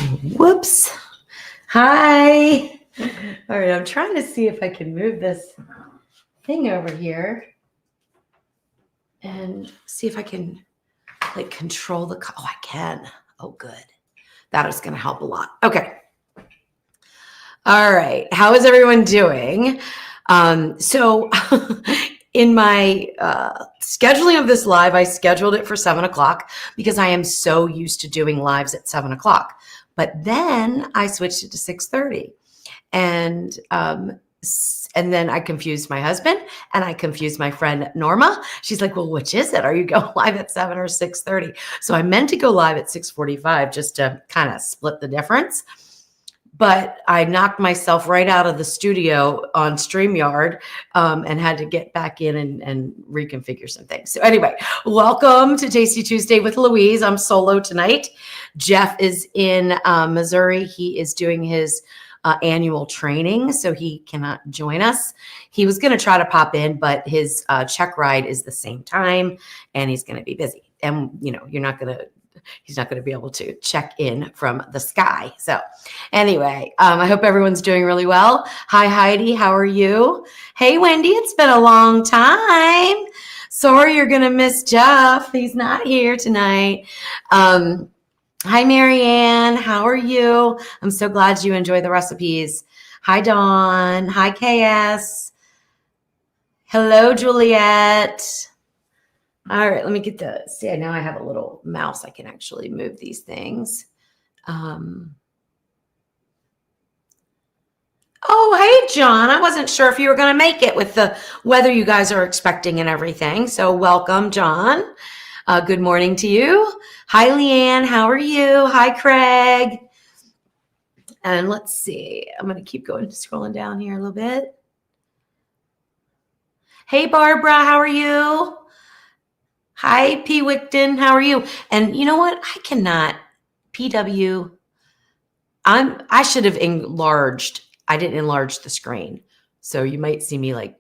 Whoops. Hi. All right, I'm trying to see if I can move this thing over here and see if I can like control the, oh, I can. Oh, good. That is going to help a lot. Okay. All right. How is everyone doing? So in my scheduling of this live, I scheduled it for 7:00 because I am so used to doing lives at 7:00. But then I switched it to 6:30, and then I confused my husband and I confused my friend Norma. She's like, "Well, which is it? Are you going live at 7 or 6:30?" So I meant to go live at 6:45 just to kind of split the difference. But I knocked myself right out of the studio on StreamYard and had to get back in and reconfigure some things. So anyway, welcome to Tasty Tuesday with Louise. I'm solo tonight. Jeff is in Missouri. He is doing his annual training, so he cannot join us. He was going to try to pop in, but his check ride is the same time, and he's going to be busy. And, you know, he's not going to be able to check in from the sky. So anyway, I hope everyone's doing really well. Hi, Heidi. How are you? Hey, Wendy. It's been a long time. Sorry you're going to miss Jeff. He's not here tonight. Hi, Marianne. How are you? I'm so glad you enjoy the recipes. Hi, Dawn. Hi, KS. Hello, Juliet. All right, let me get see, now I have a little mouse. I can actually move these things. Oh, hey, John. I wasn't sure if you were going to make it with the weather you guys are expecting and everything. So welcome, John. Good morning to you. Hi, Leanne. How are you? Hi, Craig. And let's see. I'm going to keep going, scrolling down here a little bit. Hey, Barbara. How are you? Hi, P. Wickton. How are you? And you know what? I cannot. PW. I should have enlarged. I didn't enlarge the screen. So you might see me like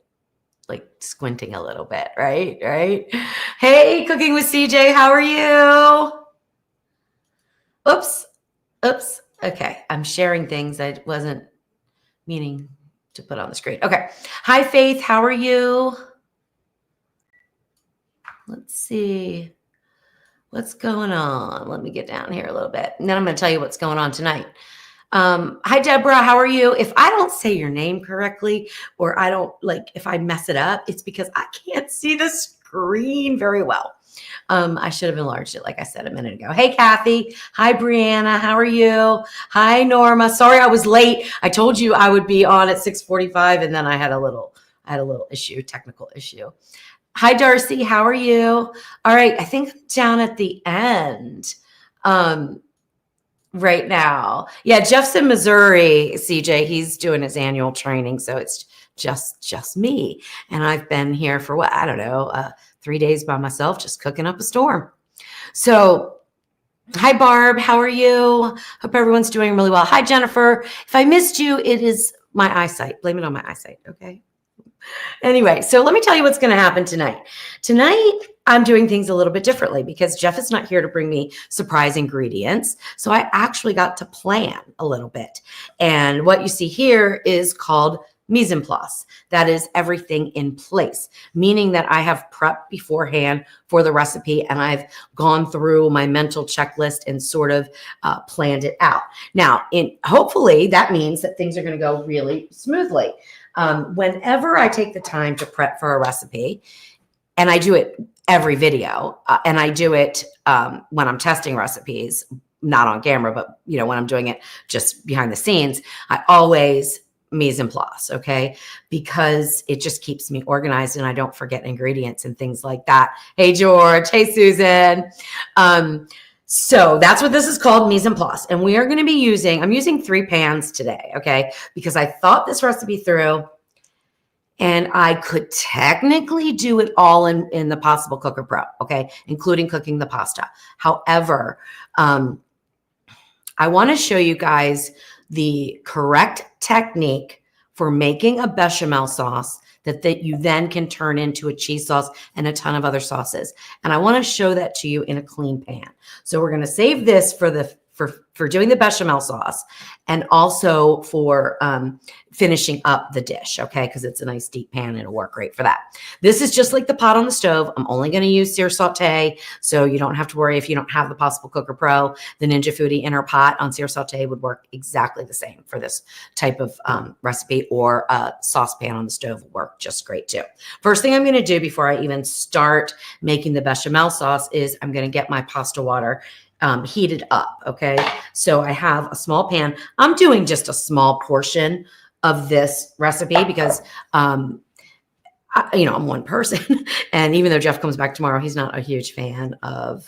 squinting a little bit, right? Hey, Cooking with CJ. How are you? Oops. Okay. I'm sharing things I wasn't meaning to put on the screen. Okay. Hi, Faith. How are you? Let's see what's going on. Let me get down here a little bit. And then I'm going to tell you what's going on tonight. Hi, Deborah. How are you? If I don't say your name correctly, or I don't if I mess it up, it's because I can't see the screen very well. I should have enlarged it, like I said a minute ago. Hey, Kathy. Hi, Brianna. How are you? Hi, Norma. Sorry I was late. I told you I would be on at 6:45, and then I had a little technical issue. Hi, Darcy. How are you? All right. I think down at the end right now. Yeah, Jeff's in Missouri, CJ. He's doing his annual training. So it's just me. And I've been here for 3 days by myself, just cooking up a storm. So hi, Barb. How are you? Hope everyone's doing really well. Hi, Jennifer. If I missed you, it is my eyesight. Blame it on my eyesight. Okay. Anyway, so let me tell you what's going to happen tonight. Tonight, I'm doing things a little bit differently because Jeff is not here to bring me surprise ingredients. So I actually got to plan a little bit. And what you see here is called mise en place. That is everything in place, meaning that I have prepped beforehand for the recipe and I've gone through my mental checklist and sort of planned it out. Now, hopefully that means that things are going to go really smoothly. Whenever I take the time to prep for a recipe, and I do it every video, and I do it when I'm testing recipes, not on camera, but when I'm doing it just behind the scenes, I always mise en place, okay? Because it just keeps me organized and I don't forget ingredients and things like that. Hey, George. Hey, Susan. So that's what this is called, mise en place. And we are going to be I'm using 3 pans today, okay? Because I thought this recipe through and I could technically do it all in the Possible Cooker Pro, okay? Including cooking the pasta. However, I want to show you guys the correct technique for making a bechamel sauce that you then can turn into a cheese sauce and a ton of other sauces. And I want to show that to you in a clean pan. So we're going to save this for for doing the bechamel sauce and also for finishing up the dish, okay? Because it's a nice deep pan and it'll work great for that. This is just like the pot on the stove. I'm only going to use sear saute, so you don't have to worry if you don't have the Possible Cooker Pro. The Ninja Foodi Inner Pot on sear saute would work exactly the same for this type of recipe, or a saucepan on the stove will work just great too. First thing I'm going to do before I even start making the bechamel sauce is I'm going to get my pasta water heated up. Okay. So I have a small pan. I'm doing just a small portion of this recipe because, I'm one person. And even though Jeff comes back tomorrow, he's not a huge fan of,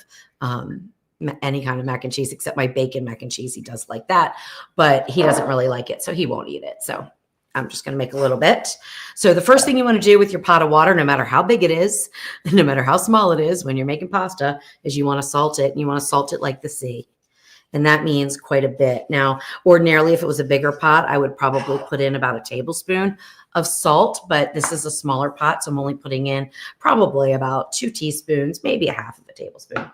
any kind of mac and cheese except my bacon mac and cheese. He does like that, but he doesn't really like it. So he won't eat it. So I'm just going to make a little bit. So the first thing you want to do with your pot of water, no matter how big it is, no matter how small it is, when you're making pasta, is you want to salt it, and you want to salt it like the sea. And that means quite a bit. Now, ordinarily, if it was a bigger pot, I would probably put in about a tablespoon of salt, but this is a smaller pot. So I'm only putting in probably about 2 teaspoons, maybe a half of a tablespoon.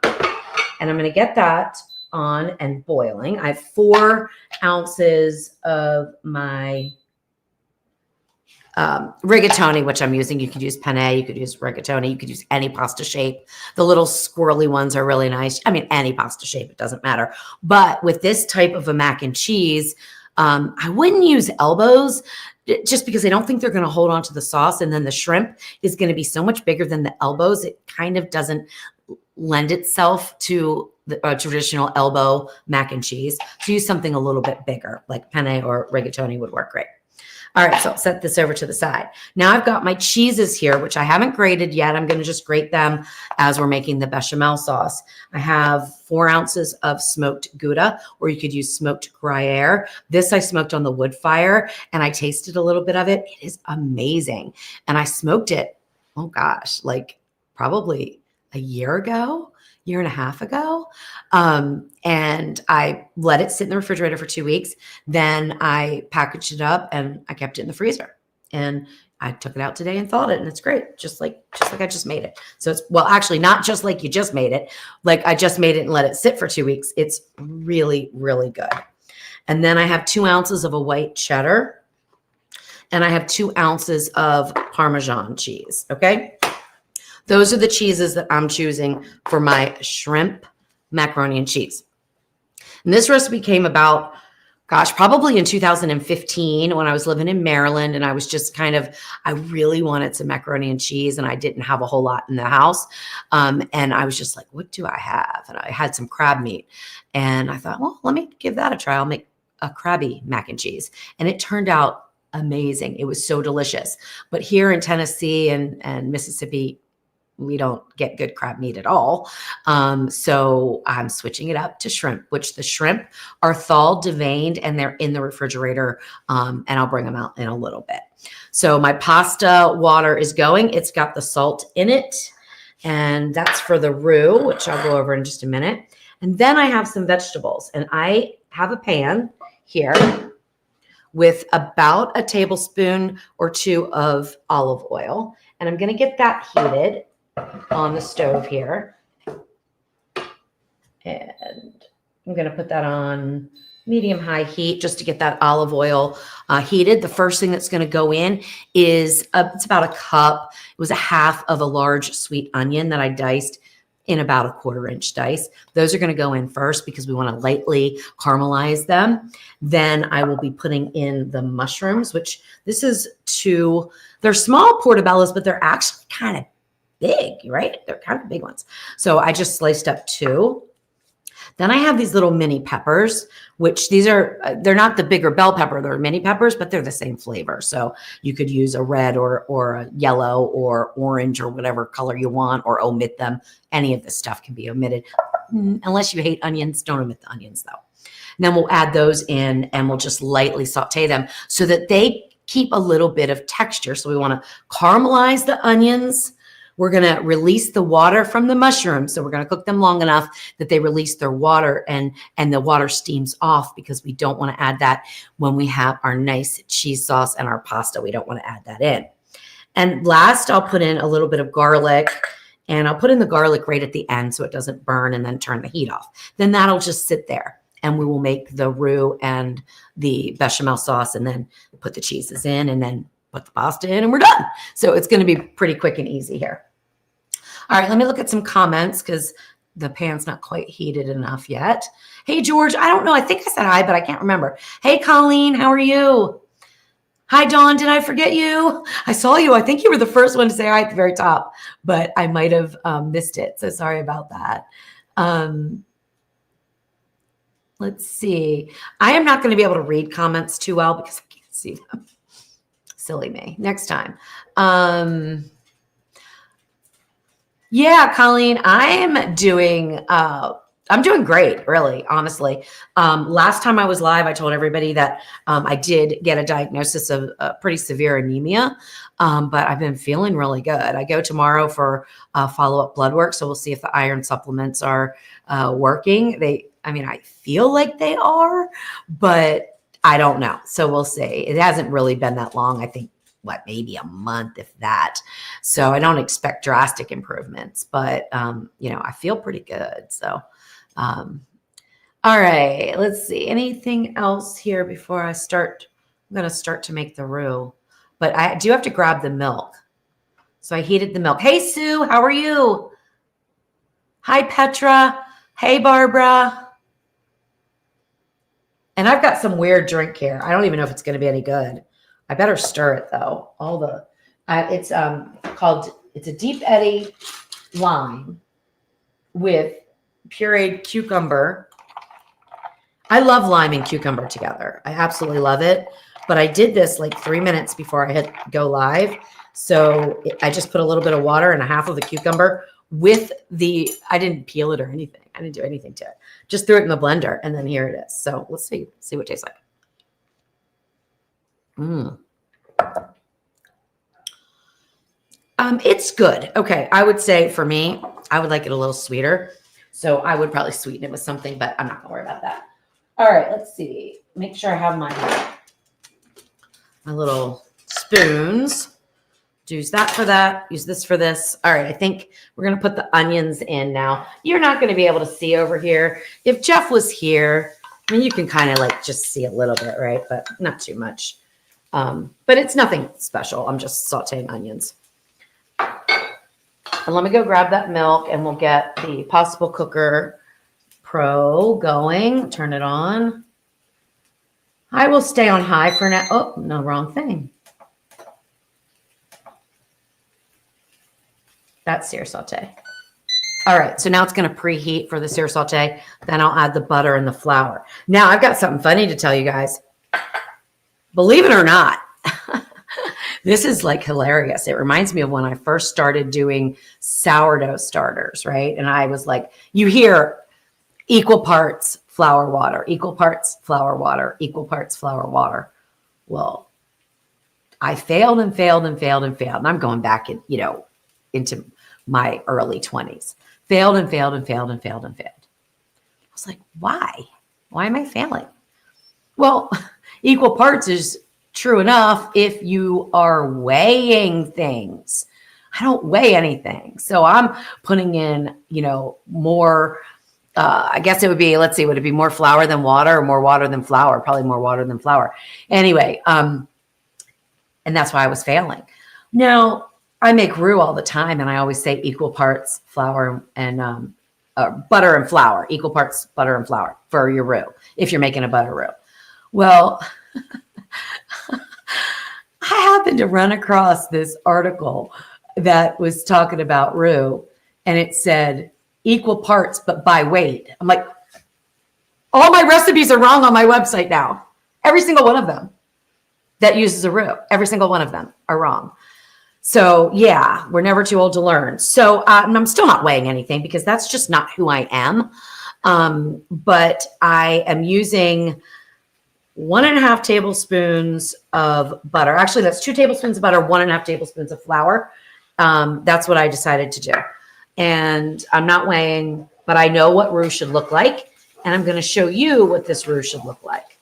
And I'm going to get that on and boiling. I have 4 ounces of my rigatoni, which I'm using. You could use penne, you could use rigatoni, you could use any pasta shape. The little squirrely ones are really nice. I mean, any pasta shape, it doesn't matter. But with this type of a mac and cheese, I wouldn't use elbows just because I don't think they're going to hold on to the sauce. And then the shrimp is going to be so much bigger than the elbows. It kind of doesn't lend itself to the traditional elbow mac and cheese. So use something a little bit bigger, like penne or rigatoni would work great. All right, so I'll set this over to the side. Now I've got my cheeses here, which I haven't grated yet. I'm going to just grate them as we're making the bechamel sauce. I have 4 ounces of smoked Gouda, or you could use smoked Gruyere. This I smoked on the wood fire, and I tasted a little bit of it. It is amazing. And I smoked it, oh gosh, like probably a year and a half ago. And I let it sit in the refrigerator for 2 weeks. Then I packaged it up and I kept it in the freezer. And I took it out today and thawed it, and it's great. Just like I just made it. So it's, well, actually not just like you just made it. Like I just made it and let it sit for 2 weeks. It's really, really good. And then I have 2 ounces of a white cheddar, and I have 2 ounces of Parmesan cheese. Okay. Those are the cheeses that I'm choosing for my shrimp macaroni and cheese. And this recipe came about, gosh, probably in 2015 when I was living in Maryland, and I was just I really wanted some macaroni and cheese, and I didn't have a whole lot in the house. And I was just like, what do I have? And I had some crab meat, and I thought, well, let me give that a try. I'll make a crabby mac and cheese. And it turned out amazing. It was so delicious. But here in Tennessee and Mississippi, we don't get good crab meat at all. So I'm switching it up to shrimp, which the shrimp are thawed, deveined, and they're in the refrigerator. And I'll bring them out in a little bit. So my pasta water is going. It's got the salt in it. And that's for the roux, which I'll go over in just a minute. And then I have some vegetables. And I have a pan here with about a tablespoon or 2 of olive oil. And I'm going to get that heated on the stove here. And I'm going to put that on medium-high heat just to get that olive oil heated. The first thing that's going to go in is, it's about a cup. It was a half of a large sweet onion that I diced in about a 1/4 inch dice. Those are going to go in first because we want to lightly caramelize them. Then I will be putting in the mushrooms, which this is 2, they're small portobellos, but they're actually kind of big, right? They're kind of big ones. So I just sliced up 2. Then I have these little mini peppers, which they're not the bigger bell pepper. They're mini peppers, but they're the same flavor. So you could use a red or a yellow or orange or whatever color you want, or omit them. Any of this stuff can be omitted. Unless you hate onions, don't omit the onions though. And then we'll add those in and we'll just lightly saute them so that they keep a little bit of texture. So we want to caramelize the onions. We're going to release the water from the mushrooms. So we're going to cook them long enough that they release their water and the water steams off, because we don't want to add that when we have our nice cheese sauce and our pasta. We don't want to add that in. And last, I'll put in a little bit of garlic, and I'll put in the garlic right at the end so it doesn't burn, and then turn the heat off. Then that'll just sit there. and we will make the roux and the bechamel sauce, and then put the cheeses in, and then put the pasta in, and we're done. So it's going to be pretty quick and easy here. All right, let me look at some comments because the pan's not quite heated enough yet. Hey, George, I don't know. I think I said hi, but I can't remember. Hey, Colleen, how are you? Hi, Dawn. Did I forget you? I saw you. I think you were the first one to say hi at the very top, but I might have missed it. So sorry about that. Let's see. I am not going to be able to read comments too well because I can't see them. Silly me. Next time. Yeah, Colleen, I'm doing great, really, honestly. Last time I was live, I told everybody that I did get a diagnosis of pretty severe anemia, but I've been feeling really good. I go tomorrow for follow-up blood work, so we'll see if the iron supplements are working. I feel like they are, but I don't know. So we'll see. It hasn't really been that long. I think, maybe a month, if that. So I don't expect drastic improvements, but, I feel pretty good. So, all right, let's see. Anything else here before I start? I'm going to start to make the roux, but I do have to grab the milk. So I heated the milk. Hey, Sue, how are you? Hi, Petra. Hey, Barbara. And I've got some weird drink here. I don't even know if it's going to be any good. I better stir it though. It's a Deep Eddy lime with pureed cucumber. I love lime and cucumber together. I absolutely love it. But I did this like 3 minutes before I hit go live. So I just put a little bit of water and a half of the cucumber I didn't peel it or anything. I didn't do anything to it. Just threw it in the blender, and then here it is. So let's see what it tastes like. It's good. Okay. I would say for me, I would like it a little sweeter. So I would probably sweeten it with something, but I'm not gonna worry about that. All right, let's see. Make sure I have my little spoons. Use that for that. Use this for this. All right, I think we're going to put the onions in now. You're not going to be able to see over here. If Jeff was here, you can kind of just see a little bit, right? But not too much. But it's nothing special. I'm just sauteing onions. And let me go grab that milk, and we'll get the Possible Cooker Pro going. Turn it on. I will stay on high for now. Oh, no, wrong thing. That's sear saute. All right, so now it's going to preheat for the sear saute. Then I'll add the butter and the flour. Now I've got something funny to tell you guys. Believe it or not, this is hilarious. It reminds me of when I first started doing sourdough starters, right? And I was like, you hear equal parts flour, water, equal parts flour, water, equal parts flour, water. Well, I failed and failed and failed and failed. And I'm going back into my early 20s. Failed and failed and failed and failed and failed. I was like, why? Why am I failing? Well, equal parts is true enough if you are weighing things. I don't weigh anything. So I'm putting in, more, I guess it would be, let's see, would it be more flour than water or more water than flour? Probably more water than flour. Anyway, and that's why I was failing. Now, I make roux all the time, and I always say equal parts flour and butter and flour, equal parts butter and flour for your roux, if you're making a butter roux. Well, I happened to run across this article that was talking about roux, and it said equal parts, but by weight. I'm like, all my recipes are wrong on my website now. Every single one of them that uses a roux, every single one of them are wrong. So yeah, we're never too old to learn. So I'm still not weighing anything because that's just not who I am. But I am using 1.5 tablespoons of butter. Actually, that's 2 tablespoons of butter, 1.5 tablespoons of flour. That's what I decided to do. And I'm not weighing, but I know what roux should look like. And I'm going to show you what this roux should look like.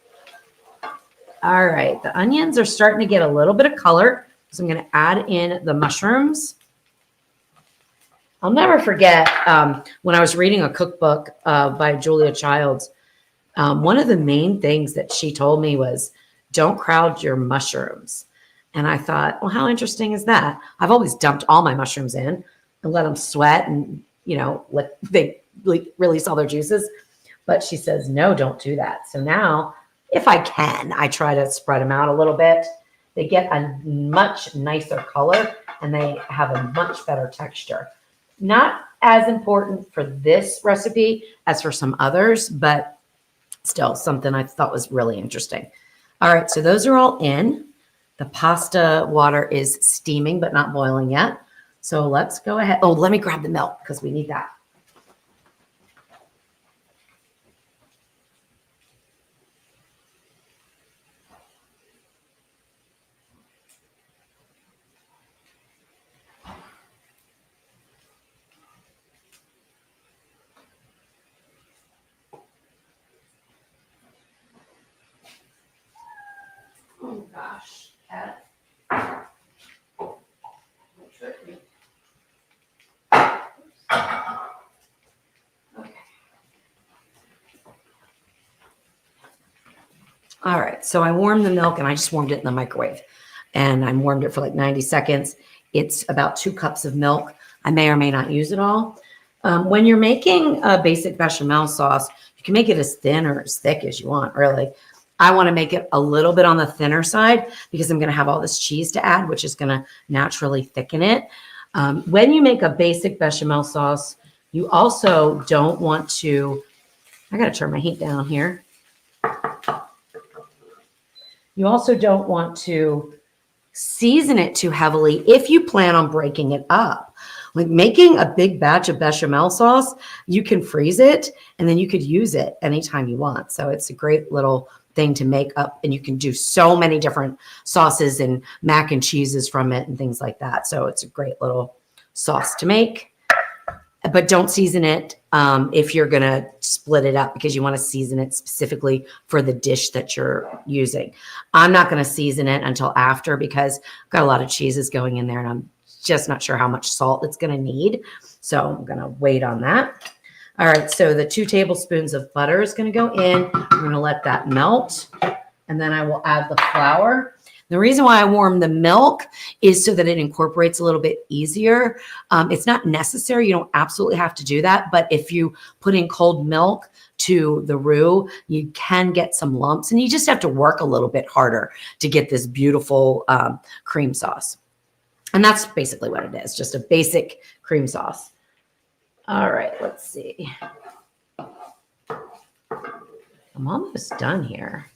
All right, the onions are starting to get a little bit of color. So I'm going to add in the mushrooms. I'll never forget when I was reading a cookbook by Julia Childs. One of the main things that she told me was don't crowd your mushrooms. And I thought, well, how interesting is that? I've always dumped all my mushrooms in and let them sweat and, let they release all their juices. But she says, no, don't do that. So now, if I can, I try to spread them out a little bit. They get a much nicer color and they have a much better texture. Not as important for this recipe as for some others, but still something I thought was really interesting. All right, so those are all in. The pasta water is steaming, but not boiling yet. So let's go ahead. Oh, let me grab the milk because we need that. Oh gosh, cat. Okay. All right, so I warmed the milk and I just warmed it in the microwave. And I warmed it for like 90 seconds. It's about 2 cups of milk. I may or may not use it all. When you're making a basic bechamel sauce, you can make it as thin or as thick as you want, really. I want to make it a little bit on the thinner side because I'm going to have all this cheese to add, which is going to naturally thicken it. When you make a basic bechamel sauce, you also don't want to, I got to turn my heat down here. You also don't want to season it too heavily if you plan on breaking it up. Like making a big batch of bechamel sauce, you can freeze it and then you could use it anytime you want. So it's a great little thing to make up, and you can do so many different sauces and mac and cheeses from it and things like that. So it's a great little sauce to make. But don't season it if you're going to split it up because you want to season it specifically for the dish that you're using. I'm not going to season it until after because I've got a lot of cheeses going in there and I'm just not sure how much salt it's going to need. So I'm going to wait on that. All right, so the 2 tablespoons of butter is going to go in. I'm going to let that melt, and then I will add the flour. The reason why I warm the milk is so that it incorporates a little bit easier. It's not necessary. You don't absolutely have to do that. But if you put in cold milk to the roux, you can get some lumps, and you just have to work a little bit harder to get this beautiful cream sauce. And that's basically what it is, just a basic cream sauce. All right, let's see. I'm almost done here.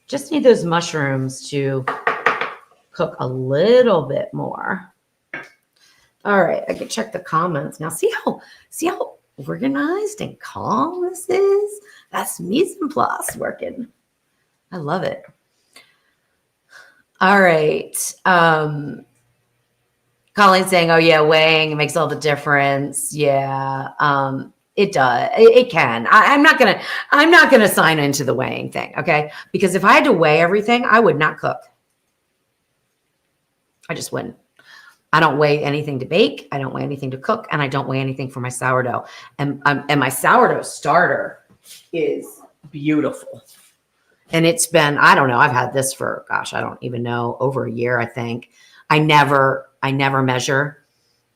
Just need those mushrooms to cook a little bit more. All right, I can check the comments now. See how organized and calm this is? That's mise en place working. I love it. All right. Colleen's saying, oh yeah, weighing makes all the difference. Yeah. It does. It can. I'm not gonna sign into the weighing thing, okay? Because if I had to weigh everything, I would not cook. I just wouldn't. I don't weigh anything to bake. I don't weigh anything to cook, and I don't weigh anything for my sourdough. And my sourdough starter is beautiful. And it's been, I don't know, I've had this for, gosh, I don't even know, over a year, I think. I never measure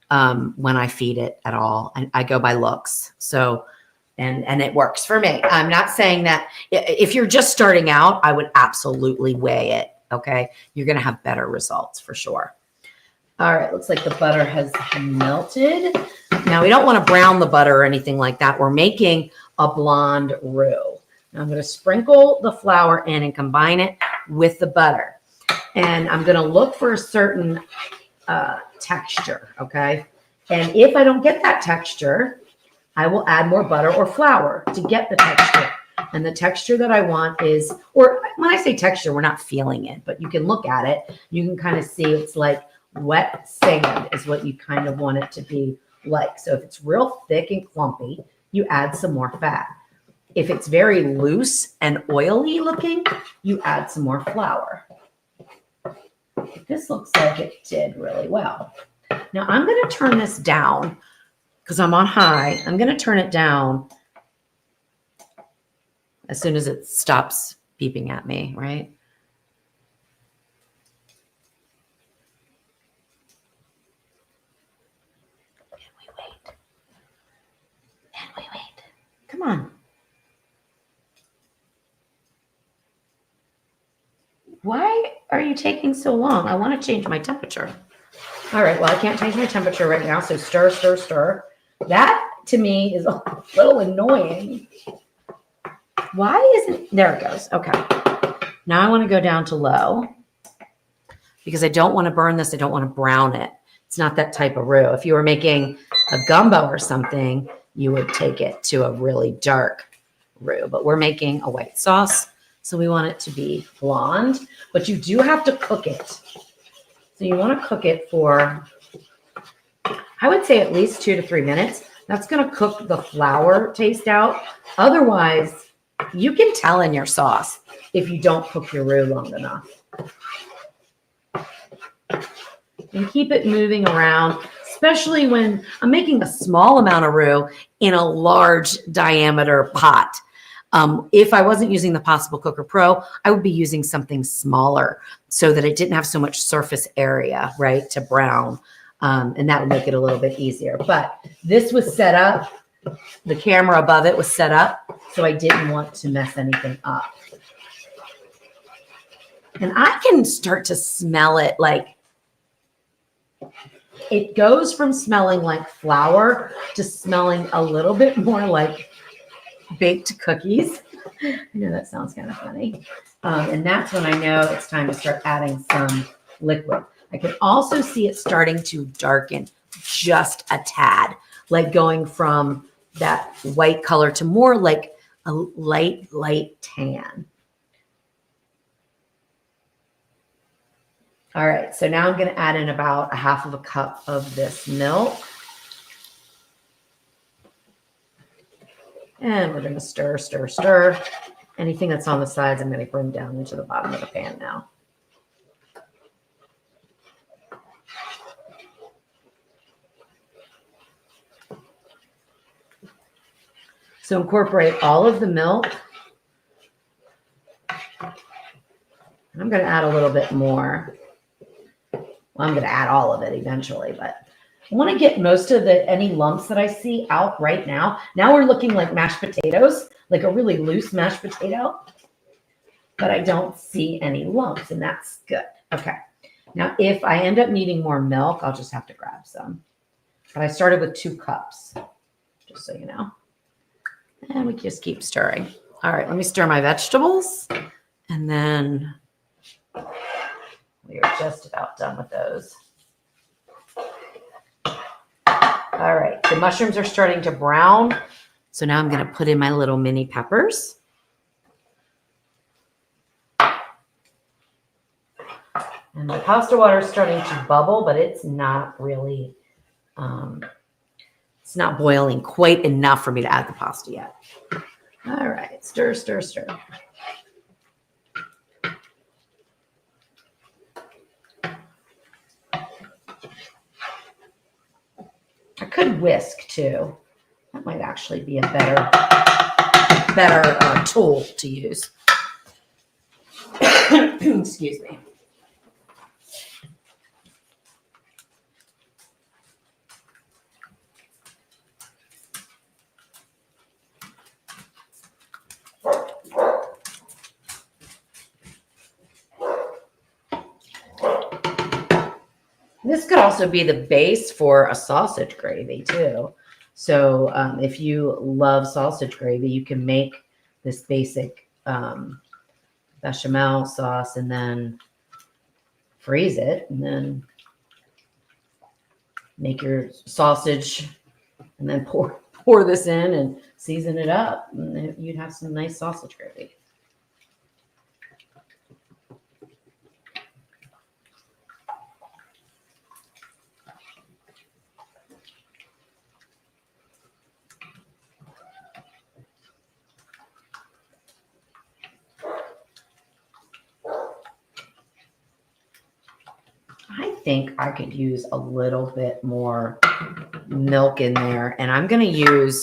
when I feed it at all. And I go by looks. So, and it works for me. I'm not saying that if you're just starting out, I would absolutely weigh it. Okay. You're going to have better results for sure. All right. Looks like the butter has melted. Now we don't want to brown the butter or anything like that. We're making a blonde roux. Now I'm going to sprinkle the flour in and combine it with the butter. And I'm going to look for a certain texture, okay? And if I don't get that texture, I will add more butter or flour to get the texture. And the texture that I want is, or when I say texture, we're not feeling it, but you can look at it. You can kind of see it's like wet sand is what you kind of want it to be like. So if it's real thick and clumpy, you add some more fat. If it's very loose and oily looking, you add some more flour. This looks like it did really well. Now I'm going to turn this down because I'm on high. I'm going to turn it down as soon as it stops beeping at me, right? And we wait. And we wait. Come on. Why are you taking so long? I want to change my temperature. All right, well, I can't change my temperature right now, so stir, stir, stir. That, to me, is a little annoying. Why isn't, there it goes. Okay. Now I want to go down to low because I don't want to burn this. I don't want to brown it. It's not that type of roux. If you were making a gumbo or something, you would take it to a really dark roux, but we're making a white sauce. So we want it to be blonde, but you do have to cook it. So you want to cook it for, I would say at least 2 to 3 minutes. That's going to cook the flour taste out. Otherwise, you can tell in your sauce if you don't cook your roux long enough. And keep it moving around, especially when I'm making a small amount of roux in a large diameter pot. If I wasn't using the Possible Cooker Pro, I would be using something smaller so that it didn't have so much surface area, right, to brown. And that would make it a little bit easier. But this was set up. The camera above it was set up, so I didn't want to mess anything up. And I can start to smell it like, it goes from smelling like flour to smelling a little bit more like baked cookies. I know that sounds kind of funny. And that's when I know it's time to start adding some liquid. I can also see it starting to darken just a tad, like going from that white color to more like a light tan. All right, so now I'm going to add in about 1/2 cup of this milk. And we're going to stir, stir, stir. Anything that's on the sides, I'm going to bring down into the bottom of the pan now. So incorporate all of the milk. I'm going to add a little bit more. Well, I'm going to add all of it eventually, but I want to get most of any lumps that I see out right now. Now we're looking like mashed potatoes, like a really loose mashed potato, but I don't see any lumps, and that's good. Okay. Now, if I end up needing more milk, I'll just have to grab some. But I started with 2 cups, just so you know. And we just keep stirring. All right, let me stir my vegetables, and then we are just about done with those. All right, the mushrooms are starting to brown. So now I'm going to put in my little mini peppers. And my pasta water is starting to bubble, but it's not really, it's not boiling quite enough for me to add the pasta yet. All right, stir, stir, stir. I could whisk too. That might actually be a better tool to use. Excuse me. This could also be the base for a sausage gravy too. So if you love sausage gravy, you can make this basic bechamel sauce and then freeze it and then make your sausage and then pour this in and season it up. And then you'd have some nice sausage gravy. I think I could use a little bit more milk in there, and I'm going to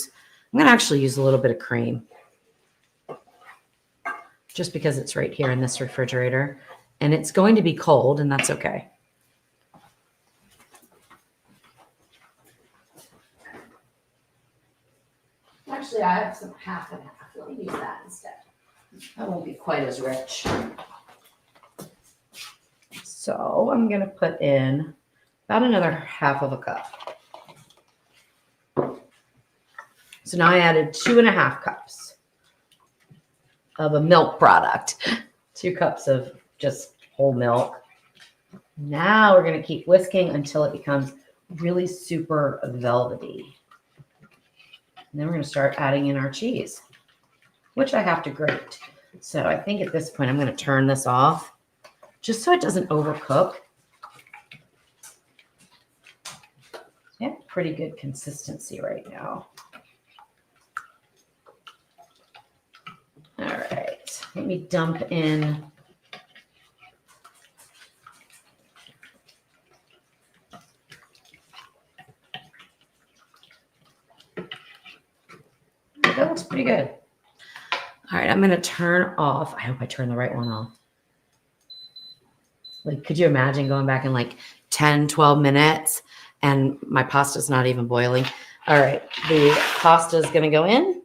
actually use a little bit of cream. just because it's right here in this refrigerator. And it's going to be cold, and that's okay. Actually, I have some half and half. Let me use that instead. That won't be quite as rich. So I'm going to put in about another half of a cup. So now I added 2.5 cups of a milk product. 2 cups of just whole milk. Now we're going to keep whisking until it becomes really super velvety. And then we're going to start adding in our cheese, which I have to grate. So I think at this point I'm going to turn this off just so it doesn't overcook. Yeah, pretty good consistency right now. All right, let me dump in that looks pretty good. All right, I'm going to turn off. I hope I turn the right one off. Like, could you imagine going back in like 10, 12 minutes and my pasta's not even boiling? All right, the pasta is going to go in.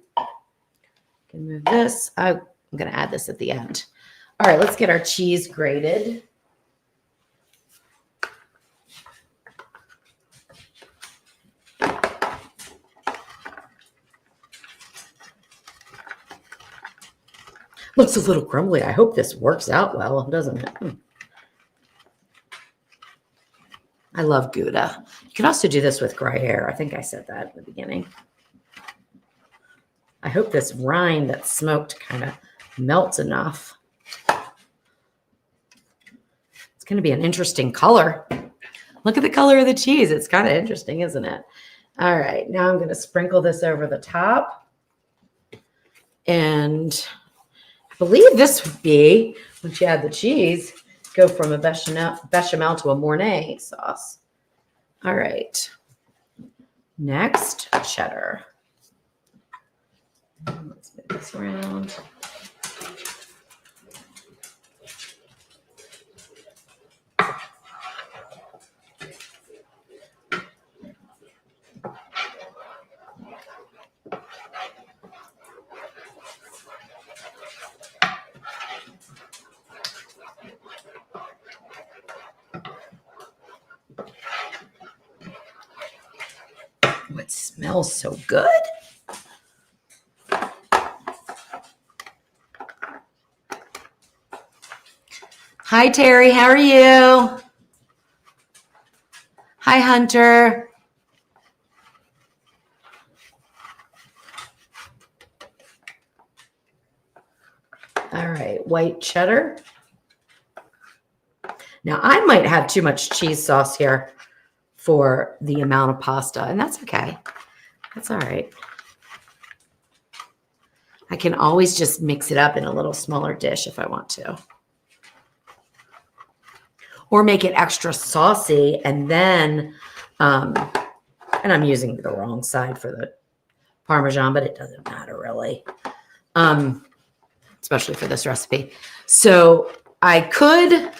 Can move this. I'm going to add this at the end. All right, let's get our cheese grated. Looks a little crumbly. I hope this works out well, doesn't it? I love Gouda. You can also do this with Gruyere. I think I said that at the beginning. I hope this rind that's smoked kind of melts enough. It's going to be an interesting color. Look at the color of the cheese. It's kind of interesting, isn't it? All right, now I'm going to sprinkle this over the top. And I believe this would be, once you add the cheese, go from a bechamel to a Mornay sauce. All right. Next, cheddar. Let's move this around. Oh, it smells so good. Hi, Terry. How are you? Hi, Hunter. All right, white cheddar. Now, I might have too much cheese sauce here for the amount of pasta, and that's okay. That's all right. I can always just mix it up in a little smaller dish if I want to. Or make it extra saucy, and then, and I'm using the wrong side for the Parmesan, but it doesn't matter really, especially for this recipe. So I could,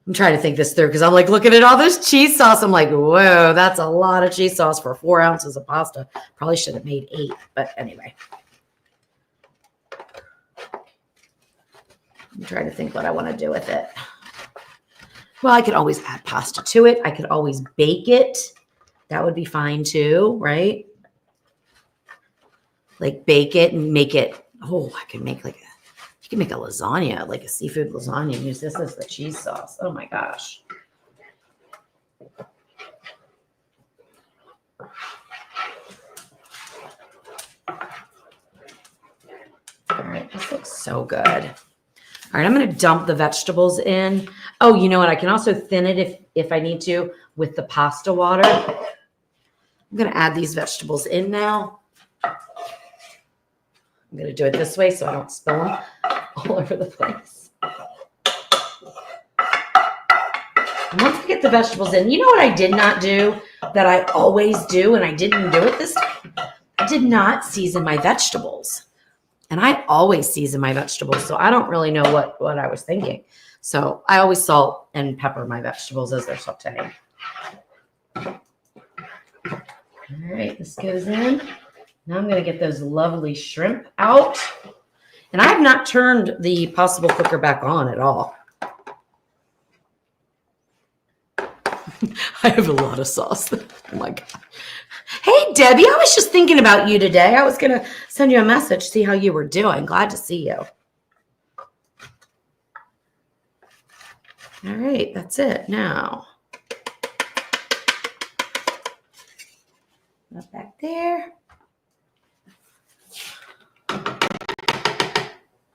I'm trying to think this through because I'm like looking at all this cheese sauce. I'm like, whoa, that's a lot of cheese sauce for 4 ounces of pasta. Probably should have made 8, but anyway. I'm trying to think what I want to do with it. Well, I could always add pasta to it. I could always bake it. That would be fine too, right? Like bake it and make it. Oh, I could make like you can make a lasagna, like a seafood lasagna, and use this as the cheese sauce. Oh my gosh. All right, this looks so good. All right, I'm going to dump the vegetables in. Oh, you know what? I can also thin it if I need to with the pasta water. I'm going to add these vegetables in now. I'm going to do it this way so I don't spill them all over the place. And once I get the vegetables in, you know what I did not do that I always do, and I didn't do it this time? I did not season my vegetables. And I always season my vegetables, so I don't really know what I was thinking. So I always salt and pepper my vegetables as they're sauteing. All right, this goes in. Now I'm going to get those lovely shrimp out. And I have not turned the possible cooker back on at all. I have a lot of sauce. Oh my God. Hey, Debbie, I was just thinking about you today. I was going to send you a message, see how you were doing. Glad to see you. All right, that's it. Now, up back there.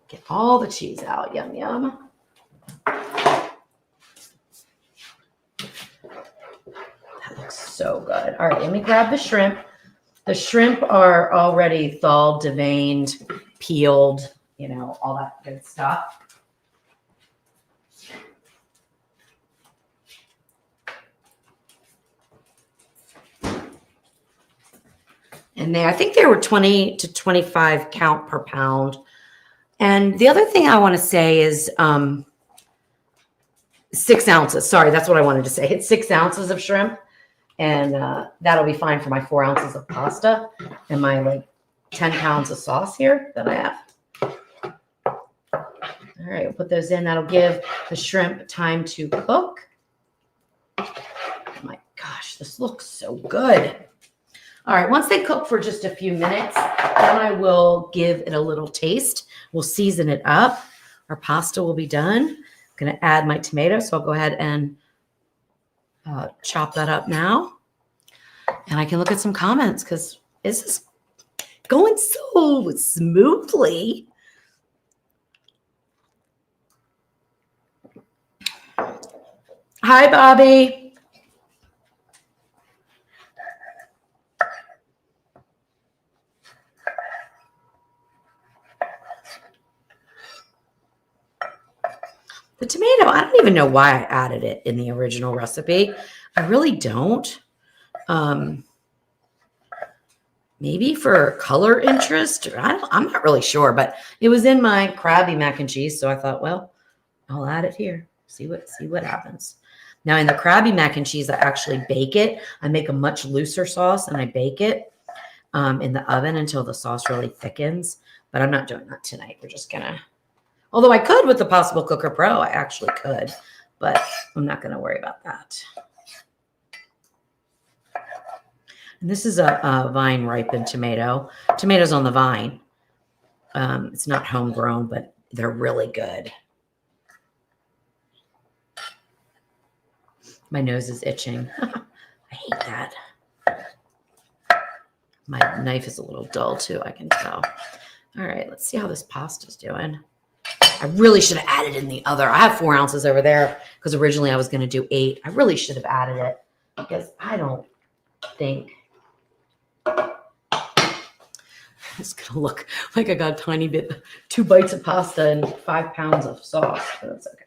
Get all the cheese out. Yum, yum. That looks so good. All right, let me grab the shrimp. The shrimp are already thawed, deveined, peeled, you know, all that good stuff. And I think they were 20 to 25 count per pound. And the other thing I want to say is 6 ounces. Sorry, that's what I wanted to say. It's 6 ounces of shrimp. And that'll be fine for my 4 ounces of pasta and my like 10 pounds of sauce here that I have. All right, we'll put those in. That'll give the shrimp time to cook. Oh my gosh, this looks so good. All right, once they cook for just a few minutes, then I will give it a little taste. We'll season it up. Our pasta will be done. I'm going to add my tomato, so I'll go ahead and chop that up now. And I can look at some comments because this is going so smoothly. Hi, Bobby. The tomato, I don't even know why I added it in the original recipe. I really don't. Maybe for color interest. I'm not really sure, but it was in my Krabby mac and cheese, so I thought, well, I'll add it here. See what happens. Now in the Krabby mac and cheese, I actually bake it. I make a much looser sauce and I bake it in the oven until the sauce really thickens. But I'm not doing that tonight. We're just gonna. Although I could with the Possible Cooker Pro, I actually could, but I'm not going to worry about that. And this is a vine ripened tomato. Tomatoes on the vine. It's not homegrown, but they're really good. My nose is itching. I hate that. My knife is a little dull too, I can tell. All right, let's see how this pasta's doing. I really should have added in the other. I have 4 ounces over there because originally I was going to do 8. I really should have added it because I don't think it's going to look like I got a tiny bit, 2 bites of pasta and 5 pounds of sauce. But that's okay.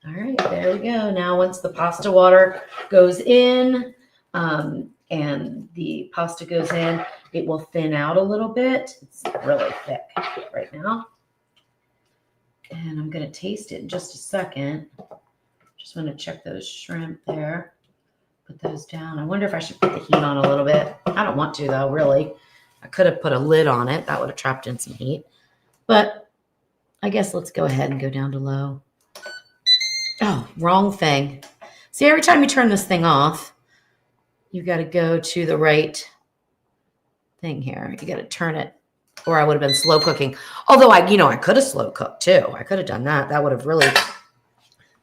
All right, there we go. Now once the pasta water goes in and the pasta goes in, it will thin out a little bit. It's really thick right now. And I'm going to taste it in just a second. Just want to check those shrimp there. Put those down. I wonder if I should put the heat on a little bit. I don't want to, though, really. I could have put a lid on it. That would have trapped in some heat. But I guess let's go ahead and go down to low. Oh, wrong thing. See, every time you turn this thing off, you got to go to the right thing here. You got to turn it. Or I would have been slow cooking. Although I could have slow cooked too. I could have done that. That would have really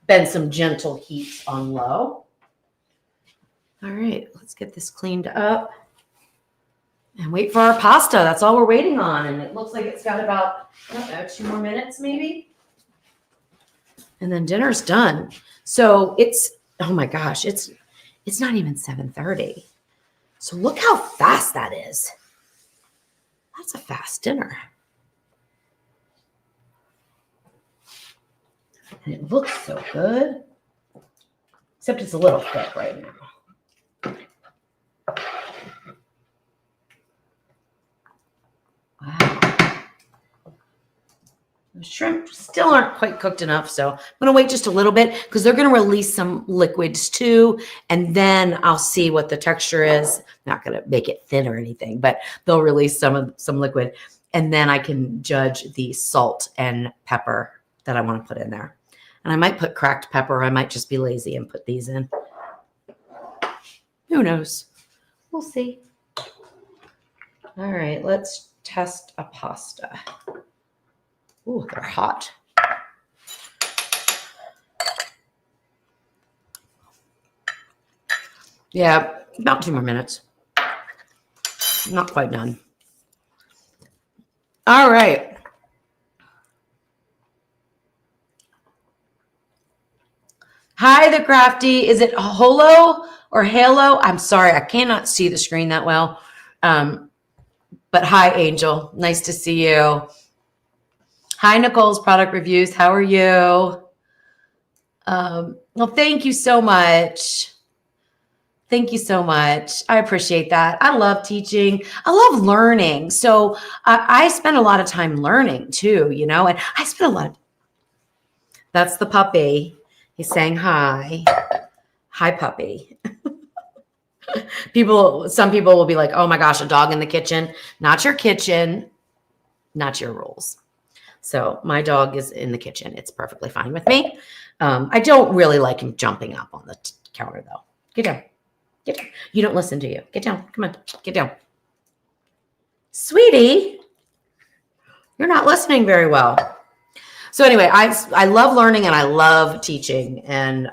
been some gentle heat on low. All right, let's get this cleaned up and wait for our pasta. That's all we're waiting on. And it looks like it's got about, I don't know, 2 more minutes maybe. And then dinner's done. So it's, oh my gosh, it's not even 7:30. So look how fast that is. That's a fast dinner. And it looks so good. Except it's a little thick right now. Wow. The shrimp still aren't quite cooked enough, so I'm going to wait just a little bit because they're going to release some liquids too, and then I'll see what the texture is. Not going to make it thin or anything, but they'll release some liquid, and then I can judge the salt and pepper that I want to put in there. And I might put cracked pepper. I might just be lazy and put these in. Who knows? We'll see. All right, let's test a pasta. Ooh, they're hot. Yeah, about 2 more minutes. Not quite done. All right. Hi, the crafty. Is it Holo or Halo? I'm sorry, I cannot see the screen that well. But hi, Angel. Nice to see you. Hi, Nicole's product reviews. How are you? Well, thank you so much. Thank you so much. I appreciate that. I love teaching. I love learning. So I spend a lot of time learning too, you know, and I spend a lot of, that's the puppy. He's saying hi. Hi, puppy. Some people will be like, oh my gosh, a dog in the kitchen. Not your kitchen, not your rules. So my dog is in the kitchen. It's perfectly fine with me. I don't really like him jumping up on the counter though. Get down. Get down. You don't listen, do you? Get down. Come on. Get down. Sweetie, you're not listening very well. So anyway, I love learning and I love teaching. And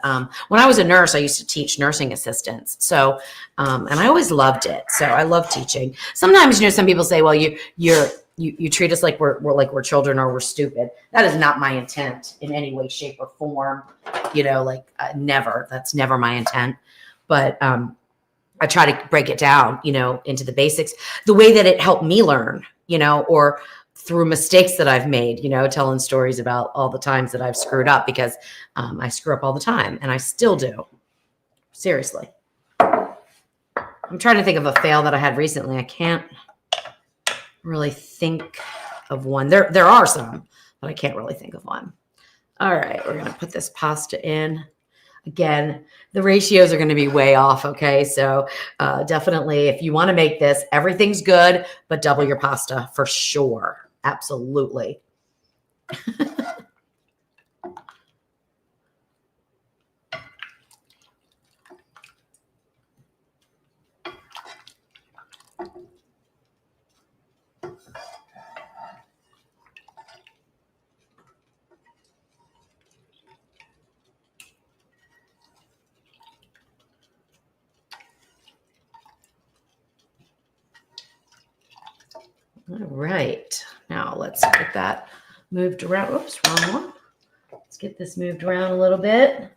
when I was a nurse, I used to teach nursing assistants. So, and I always loved it. So I love teaching. Sometimes, you know, some people say, well, you treat us like we're children or we're stupid. That is not my intent in any way, shape, or form. You know, like never. That's never my intent. But I try to break it down, you know, into the basics, the way that it helped me learn, you know, or through mistakes that I've made, you know, telling stories about all the times that I've screwed up because I screw up all the time and I still do. Seriously. I'm trying to think of a fail that I had recently. I can't really think of one. There are some, but I can't really think of one. All right, we're going to put this pasta in. Again, the ratios are going to be way off, okay? So definitely, if you want to make this, everything's good, but double your pasta for sure. Absolutely. All right, now let's get that moved around. Oops, wrong one. Let's get this moved around a little bit.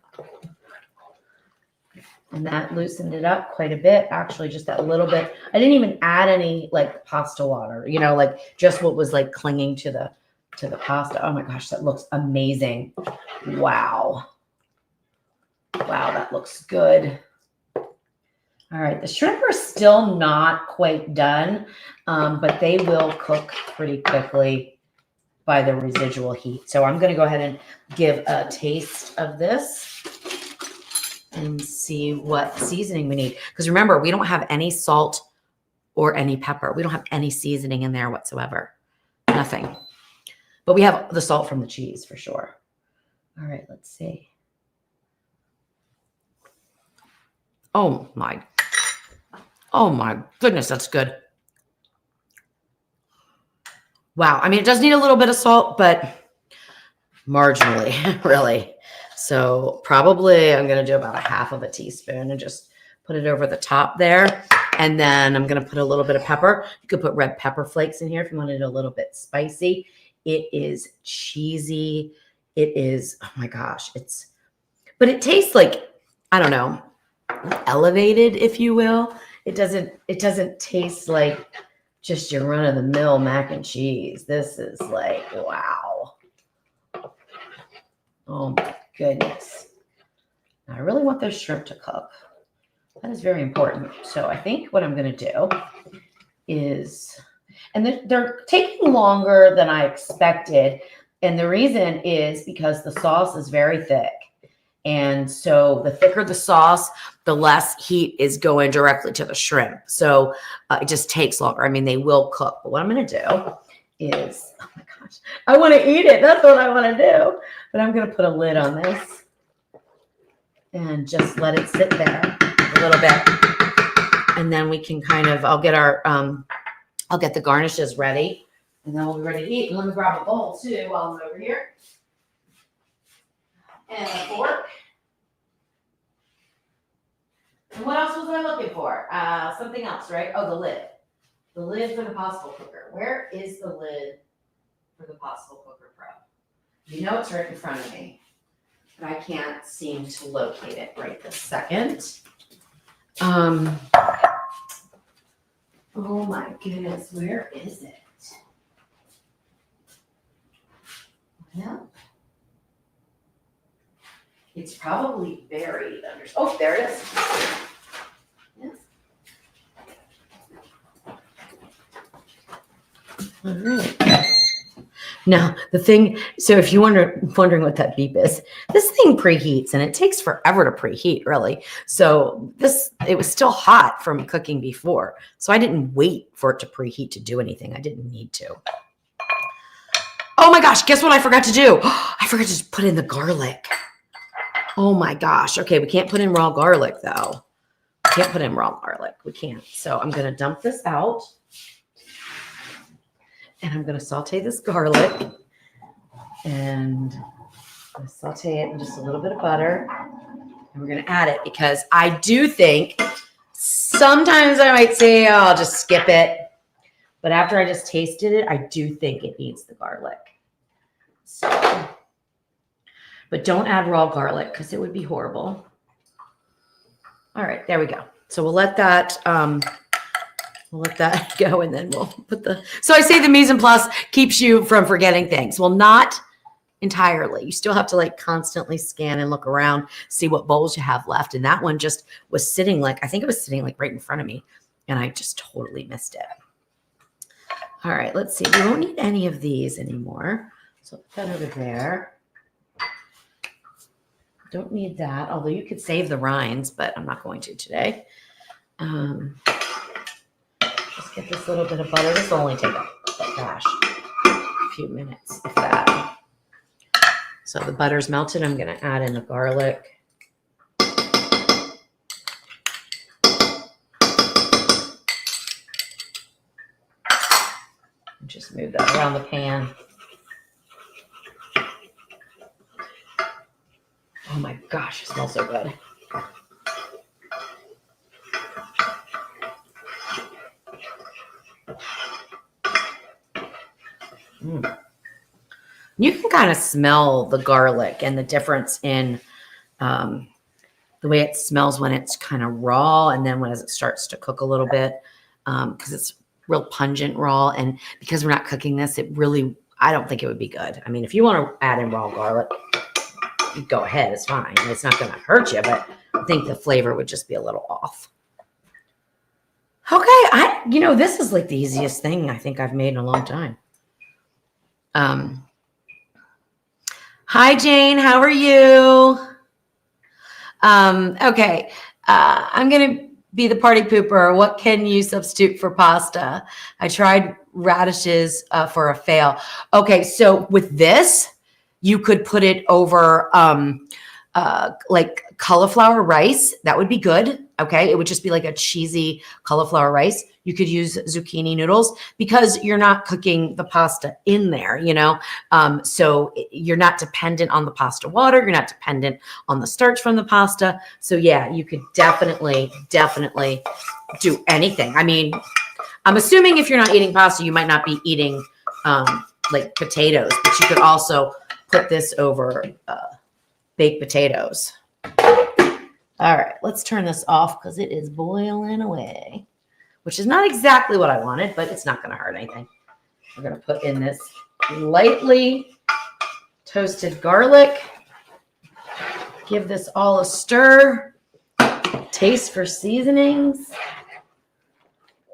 And that loosened it up quite a bit, actually, just that little bit. I didn't even add any like pasta water, you know, like just what was like clinging to the pasta. Oh my gosh, that looks amazing. Wow. Wow, that looks good. All right, the shrimp are still not quite done, but they will cook pretty quickly by the residual heat. So I'm going to go ahead and give a taste of this and see what seasoning we need. Because remember, we don't have any salt or any pepper. We don't have any seasoning in there whatsoever. Nothing. But we have the salt from the cheese for sure. All right, let's see. Oh my goodness, that's good. Wow. I mean, it does need a little bit of salt, but marginally, really. So probably I'm going to do about a half of a teaspoon and just put it over the top there. And then I'm going to put a little bit of pepper. You could put red pepper flakes in here if you wanted it a little bit spicy. It is cheesy. It is, oh my gosh, but it tastes like, I don't know, elevated, if you will. It doesn't taste like just your run-of-the-mill mac and cheese. This is like, wow. Oh my goodness. I really want those shrimp to cook. That is very important. So I think what I'm going to do is, and they're taking longer than I expected. And the reason is because the sauce is very thick. And so the thicker the sauce, the less heat is going directly to the shrimp. So it just takes longer. I mean, they will cook. But what I'm going to do is, oh my gosh, I want to eat it. That's what I want to do. But I'm going to put a lid on this and just let it sit there a little bit. And then we can kind of, I'll get the garnishes ready. And then we'll be ready to eat. And let me grab a bowl too while I'm over here. And a fork. And what else was I looking for? Something else, right? Oh, the lid. The lid for the possible cooker. Where is the lid for the possible cooker pro? You know it's right in front of me, but I can't seem to locate it right this second. Oh my goodness, where is it? Well, it's probably buried under. Oh, there it is. Yes. All right. Now the thing. So if you wondering what that beep is, this thing preheats and it takes forever to preheat, really. So it was still hot from cooking before, so I didn't wait for it to preheat to do anything. I didn't need to. Oh my gosh! Guess what I forgot to do? I forgot to just put in the garlic. Oh my gosh. Okay, we can't put in raw garlic though. We can't put in raw garlic. We can't. So I'm going to dump this out. And I'm going to saute this garlic. And I'm going to saute it in just a little bit of butter. And we're going to add it because I do think sometimes I might say, oh, I'll just skip it. But after I just tasted it, I do think it needs the garlic. So. But don't add raw garlic because it would be horrible. All right, there we go. So we'll let that go, and then we'll put the. So I say the mise en place keeps you from forgetting things. Well, not entirely. You still have to like constantly scan and look around, see what bowls you have left. And that one just was sitting like, I think it was sitting like right in front of me, and I just totally missed it. All right, let's see. We won't need any of these anymore. So put that over there. Don't need that, although you could save the rinds, but I'm not going to today. Just get this little bit of butter. This will only take a few minutes, if that. So the butter's melted. I'm going to add in the garlic. And just move that around the pan. Oh my gosh, it smells so good. You can kind of smell the garlic and the difference in the way it smells when it's kind of raw and then as it starts to cook a little bit because it's real pungent raw. And because we're not cooking this, I don't think it would be good. I mean, if you want to add in raw garlic, go ahead. It's fine. It's not going to hurt you, but I think the flavor would just be a little off. Okay. This is like the easiest thing I think I've made in a long time. Hi, Jane. How are you? Okay. I'm going to be the party pooper. What can you substitute for pasta? I tried radishes for a fail. Okay. So with this, you could put it over like cauliflower rice. That would be good. Okay. It would just be like a cheesy cauliflower rice. You could use zucchini noodles because you're not cooking the pasta in there, so you're not dependent on the pasta water. You're not dependent on the starch from the pasta. So yeah, you could definitely do anything. I mean, I'm assuming if you're not eating pasta, you might not be eating like potatoes, but you could also put this over baked potatoes. All right, let's turn this off because it is boiling away, which is not exactly what I wanted, but it's not going to hurt anything. We're going to put in this lightly toasted garlic. Give this all a stir. Taste for seasonings.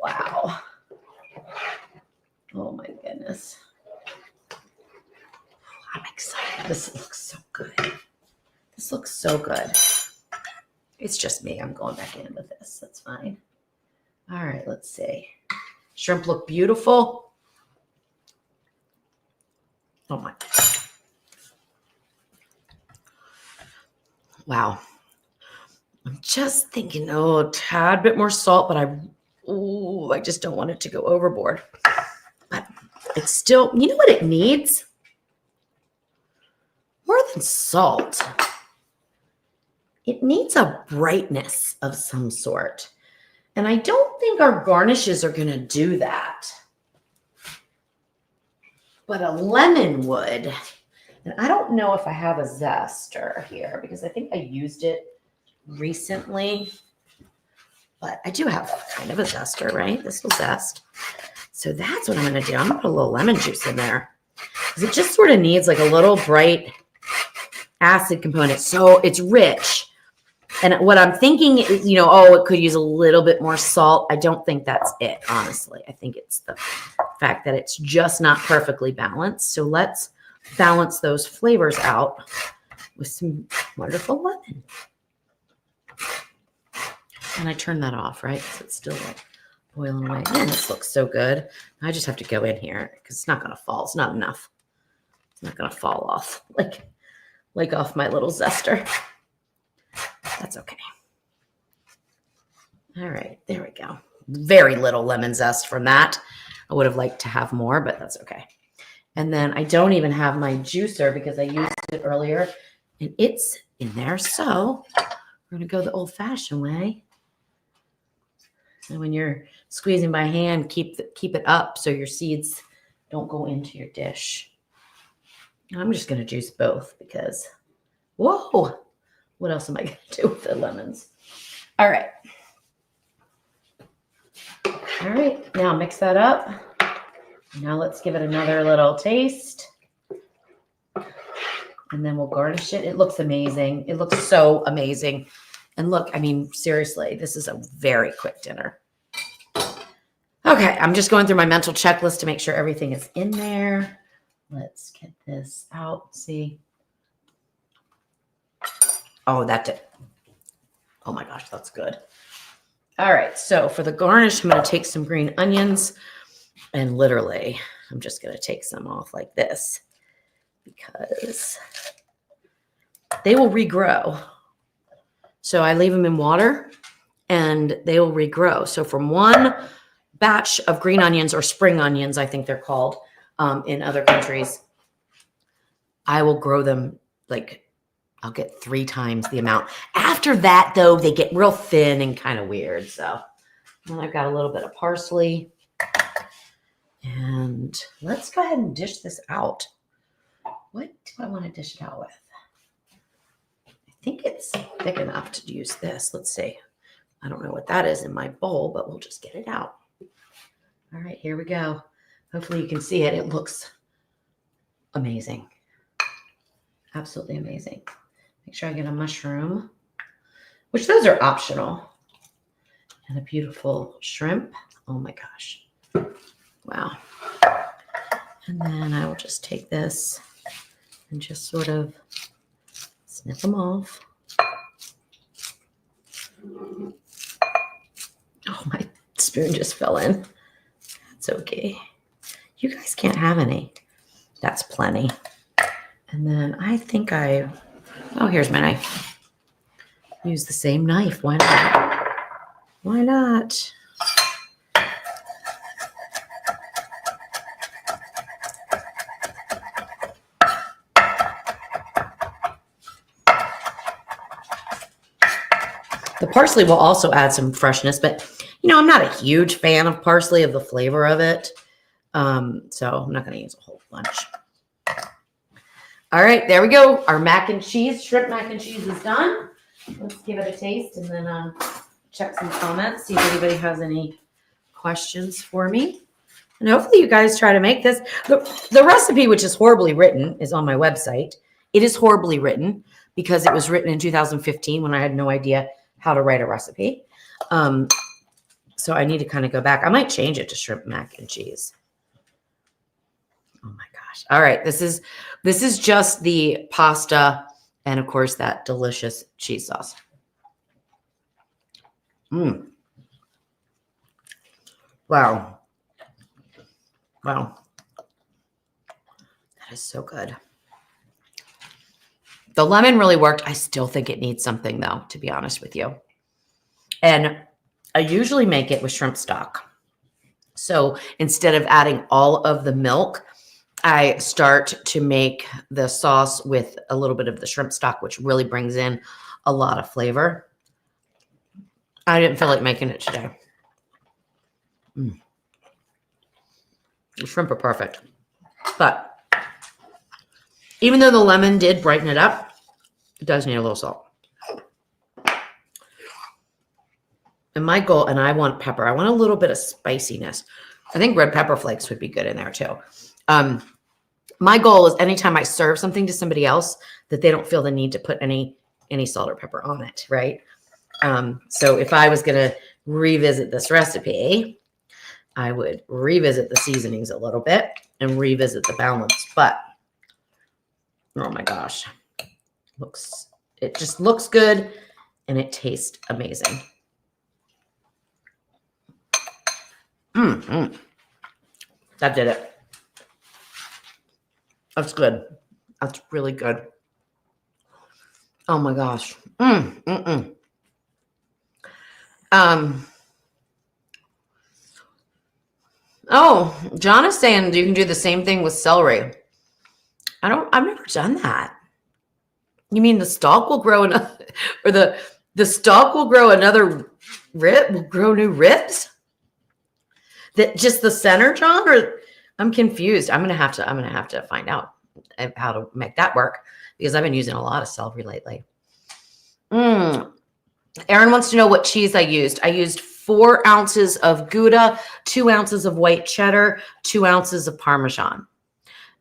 Wow. Oh my goodness. This looks so good. This looks so good. It's just me. I'm going back in with this. That's fine. All right, let's see. Shrimp look beautiful. Oh my. Wow. I'm just thinking, oh, a tad bit more salt, but I just don't want it to go overboard. But it's still, you know what it needs? More than salt. It needs a brightness of some sort. And I don't think our garnishes are going to do that. But a lemon would. And I don't know if I have a zester here because I think I used it recently. But I do have kind of a zester, right? This will zest. So that's what I'm going to do. I'm going to put a little lemon juice in there. Because it just sort of needs like a little bright acid component. So it's rich. And what I'm thinking is, you know, oh, it could use a little bit more salt. I don't think that's it, honestly. I think it's the fact that it's just not perfectly balanced. So let's balance those flavors out with some wonderful lemon. And I turn that off, right? Because it's still like boiling away. Man, this looks so good. I just have to go in here because it's not going to fall. It's not enough. It's not going to fall off like off my little zester. That's okay. All right, there we go. Very little lemon zest from that. I would have liked to have more, but that's okay. And then I don't even have my juicer because I used it earlier and it's in there. So we're going to go the old-fashioned way. And when you're squeezing by hand, keep it up so your seeds don't go into your dish. I'm just going to juice both because, whoa, what else am I going to do with the lemons? All right. All right, now mix that up. Now let's give it another little taste. And then we'll garnish it. It looks amazing. It looks so amazing. And look, I mean, seriously, this is a very quick dinner. Okay, I'm just going through my mental checklist to make sure everything is in there. Let's get this out. See. Oh, that did. Oh my gosh, that's good. All right, so for the garnish, I'm going to take some green onions and literally I'm just going to take some off like this because they will regrow. So I leave them in water and they will regrow. So from one batch of green onions or spring onions, I think they're called in other countries, I will grow them like I'll get 3 times the amount. After that, though, they get real thin and kind of weird. So then I've got a little bit of parsley. And let's go ahead and dish this out. What do I want to dish it out with? I think it's thick enough to use this. Let's see. I don't know what that is in my bowl, but we'll just get it out. All right, here we go. Hopefully you can see it. It looks amazing. Absolutely amazing. Make sure I get a mushroom, which those are optional. And a beautiful shrimp. Oh my gosh. Wow. And then I will just take this and just sort of snip them off. Oh, my spoon just fell in. That's okay. You guys can't have any. That's plenty. And then I think oh, here's my knife. Use the same knife. Why not? Why not? The parsley will also add some freshness, but you know, I'm not a huge fan of parsley, of the flavor of it. So I'm not going to use a whole bunch. All right, there we go. Our mac and cheese, shrimp mac and cheese is done. Let's give it a taste and then check some comments, see if anybody has any questions for me. And hopefully you guys try to make this. The recipe, which is horribly written, is on my website. It is horribly written because it was written in 2015 when I had no idea how to write a recipe. So I need to kind of go back. I might change it to shrimp mac and cheese. Oh my gosh. All right. This is just the pasta and of course that delicious cheese sauce. Wow. Wow. That is so good. The lemon really worked. I still think it needs something though, to be honest with you. And I usually make it with shrimp stock. So instead of adding all of the milk, I start to make the sauce with a little bit of the shrimp stock, which really brings in a lot of flavor. I didn't feel like making it today. The shrimp are perfect. But even though the lemon did brighten it up, it does need a little salt. And my goal, and I want pepper. I want a little bit of spiciness. I think red pepper flakes would be good in there too. My goal is anytime I serve something to somebody else that they don't feel the need to put any salt or pepper on it, right? So if I was going to revisit this recipe, I would revisit the seasonings a little bit and revisit the balance. But, oh my gosh, it just looks good and it tastes amazing. That did it. That's good. That's really good. Oh my gosh. Oh, John is saying you can do the same thing with celery. I've never done that. You mean the stalk will grow another, or the stalk will grow another rib, will grow new ribs? That just the center, John? Or I'm confused. I'm gonna have to find out how to make that work because I've been using a lot of celery lately. Aaron wants to know what cheese I used. I used 4 ounces of Gouda, 2 ounces of white cheddar, 2 ounces of Parmesan.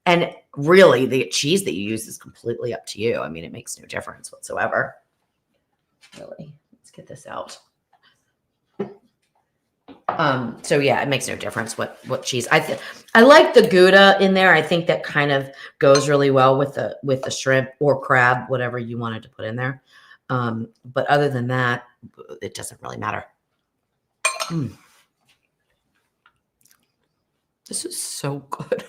And really, the cheese that you use is completely up to you. I mean, it makes no difference whatsoever. Really, let's get this out. So yeah, it makes no difference what cheese. I like the Gouda in there. I think that kind of goes really well with the shrimp or crab, whatever you wanted to put in there. But other than that, it doesn't really matter. This is so good.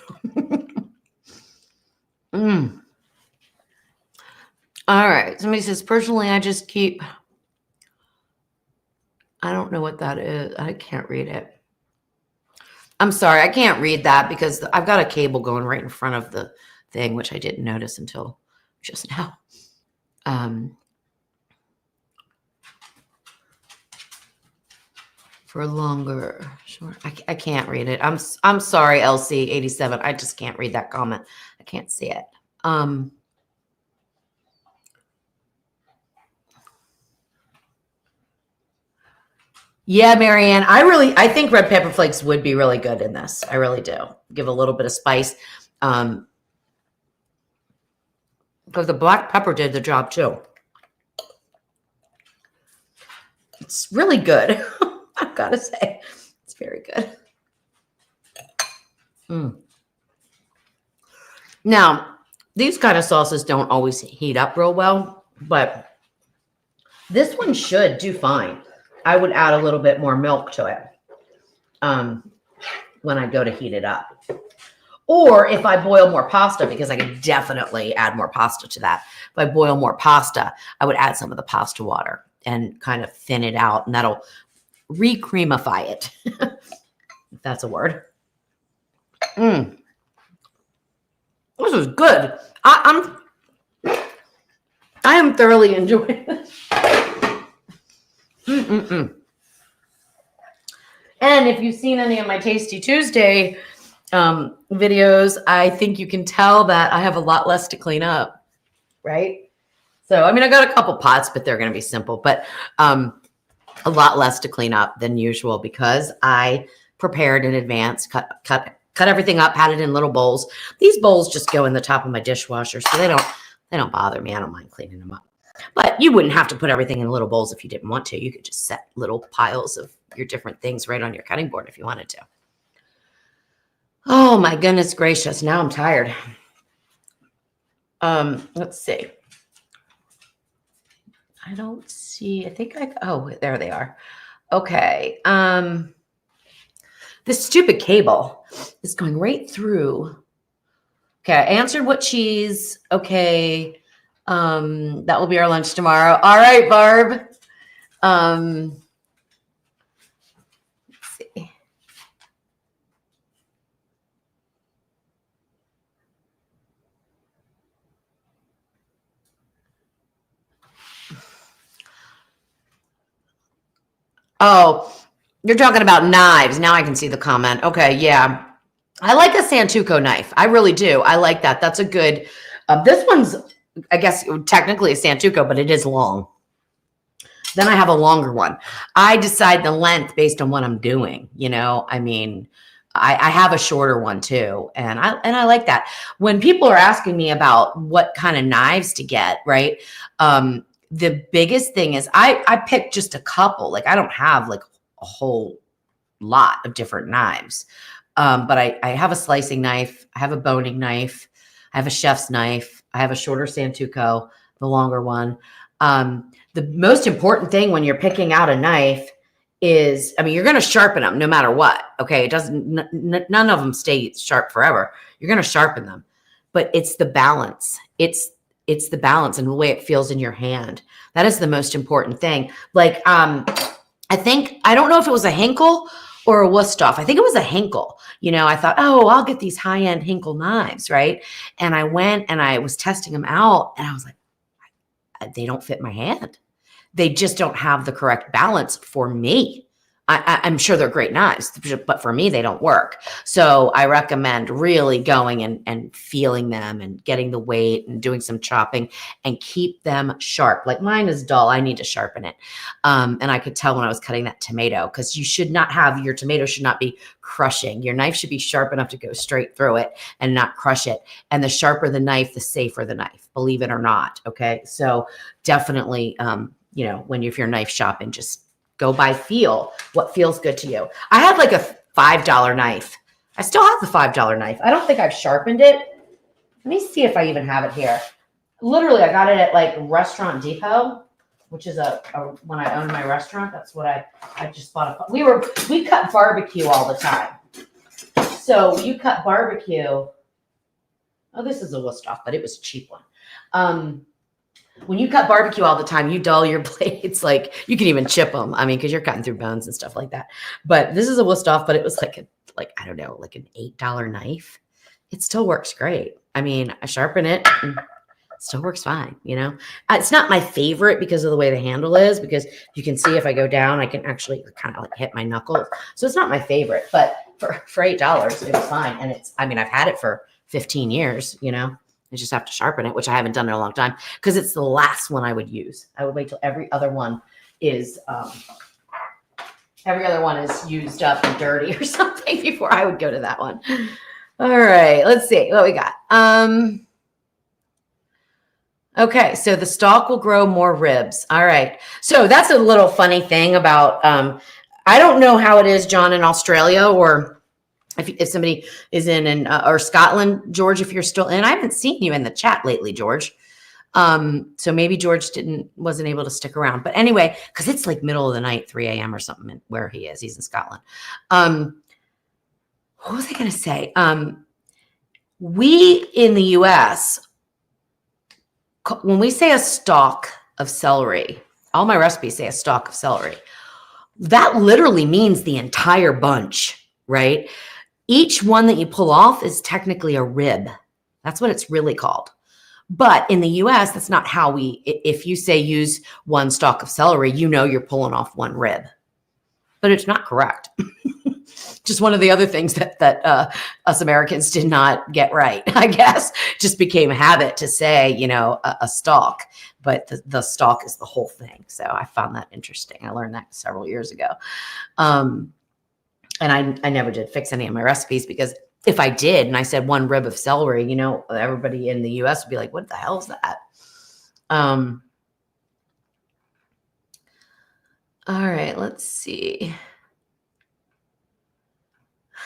All right. Somebody says, personally, I just keep, I don't know what that is. I can't read it. I'm sorry. I can't read that because I've got a cable going right in front of the thing, which I didn't notice until just now. For longer, sure. I can't read it. I'm sorry, LC87. I just can't read that comment. I can't see it. Yeah, Marianne, I think red pepper flakes would be really good in this. I really do. Give a little bit of spice. Because the black pepper did the job too. It's really good. I've got to say, it's very good. Now, these kind of sauces don't always heat up real well, but this one should do fine. I would add a little bit more milk to it when I go to heat it up. Or if I boil more pasta, because I could definitely add more pasta to that. If I boil more pasta, I would add some of the pasta water and kind of thin it out, and that'll re-creamify it, if that's a word. This is good. I am thoroughly enjoying this. And if you've seen any of my Tasty Tuesday videos, I think you can tell that I have a lot less to clean up, right? So, I mean, I got a couple pots, but they're going to be simple, but a lot less to clean up than usual because I prepared in advance, cut everything up, had it in little bowls. These bowls just go in the top of my dishwasher, so they don't bother me. I don't mind cleaning them up. But you wouldn't have to put everything in little bowls if you didn't want to. You could just set little piles of your different things right on your cutting board if you wanted to. Oh my goodness gracious. Now I'm tired. Let's see. I don't see, I think oh, there they are. Okay. This stupid cable is going right through. Okay, I answered what cheese. Okay. That will be our lunch tomorrow. All right, Barb. Let's see. Oh, you're talking about knives. Now I can see the comment. Okay, yeah. I like a Santoku knife. I really do. I like that. That's a good. This one's, I guess, technically a Santoku, but it is long. Then I have a longer one. I decide the length based on what I'm doing. I mean, I have a shorter one too, and I like that. When people are asking me about what kind of knives to get, right? The biggest thing is I pick just a couple. Like I don't have like a whole lot of different knives. But I have a slicing knife. I have a boning knife. I have a chef's knife. I have a shorter Santoku, the longer one. The most important thing when you're picking out a knife is, I mean, you're going to sharpen them no matter what. Okay. It doesn't, none of them stay sharp forever. You're going to sharpen them, but it's the balance. It's the balance and the way it feels in your hand. That is the most important thing. Like, I don't know if it was a Henkel or a Wusthof. I think it was a Henkel. I thought, oh, I'll get these high-end Henkel knives, right? And I went and I was testing them out and I was like, they don't fit my hand. They just don't have the correct balance for me. I'm sure they're great knives, but for me, they don't work. So I recommend really going and feeling them and getting the weight and doing some chopping and keep them sharp. Like mine is dull. I need to sharpen it. And I could tell when I was cutting that tomato, because your tomato should not be crushing. Your knife should be sharp enough to go straight through it and not crush it. And the sharper the knife, the safer the knife, believe it or not. Okay. So definitely, if you're knife shopping, just go by feel, what feels good to you. I had like a $5 knife. I still have the $5 knife. I don't think I've sharpened it. Let me see if I even have it here. Literally, I got it at like Restaurant Depot, which is when I owned my restaurant. That's what I just bought. We cut barbecue all the time. So you cut barbecue. Oh, this is a Wusthof, but it was a cheap one. When you cut barbecue all the time, you dull your blades. Like you can even chip them. I mean, because you're cutting through bones and stuff like that. But this is a Wusthof, but it was like I don't know, like an $8 knife. It still works great. I mean, I sharpen it. And it still works fine. It's not my favorite because of the way the handle is. Because you can see if I go down, I can actually kind of like hit my knuckles. So it's not my favorite. But for $8, it was fine. And I've had it for 15 years. I just have to sharpen it, which I haven't done in a long time because it's the last one I would use. I would wait till every other one is used up and dirty or something before I would go to that one. All right, let's see what we got. Okay, so the stalk will grow more ribs. All right, so that's a little funny thing about. I don't know how it is, John, in Australia or. If somebody is in or Scotland, George, if you're still in, I haven't seen you in the chat lately, George. So maybe George wasn't able to stick around. But anyway, because it's like middle of the night, 3 a.m. or something where he is. He's in Scotland. What was I going to say? We in the U.S., when we say a stalk of celery, all my recipes say a stalk of celery. That literally means the entire bunch, right? Each one that you pull off is technically a rib. That's what it's really called. But in the US, that's not how if you say use one stalk of celery, you're pulling off one rib. But it's not correct. Just one of the other things that us Americans did not get right, I guess. Just became a habit to say, a stalk. But the stalk is the whole thing. So I found that interesting. I learned that several years ago. And I never did fix any of my recipes because if I did and I said one rib of celery, everybody in the US would be like, what the hell is that? All right, let's see.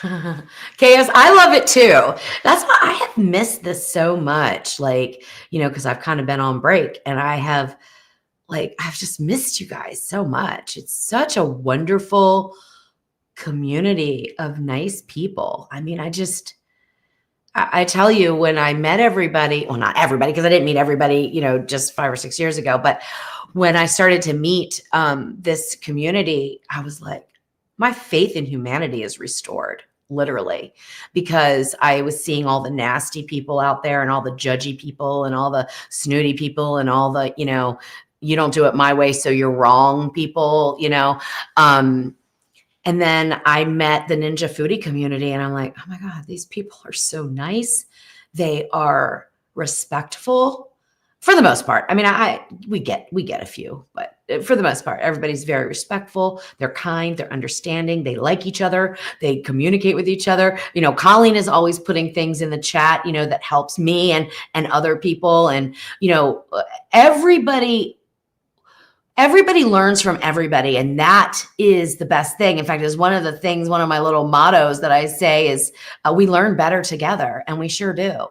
Chaos. I love it too. That's why I have missed this so much. Like, because I've kind of been on break and I've just missed you guys so much. It's such a wonderful community of nice people. I mean, I tell you, when I met everybody, well, not everybody, because I didn't meet everybody, just 5 or 6 years ago, but when I started to meet this community, I was like, my faith in humanity is restored, literally, because I was seeing all the nasty people out there and all the judgy people and all the snooty people and all the, you don't do it my way, so you're wrong people, and then I met the Ninja Foodie community and I'm like, oh my God, these people are so nice. They are respectful for the most part. I mean, we get a few, but for the most part, everybody's very respectful. They're kind, they're understanding. They like each other. They communicate with each other. Colleen is always putting things in the chat, that helps me and other people. And, everybody learns from everybody. And that is the best thing. In fact, is one of my little mottos that I say is we learn better together. And we sure do,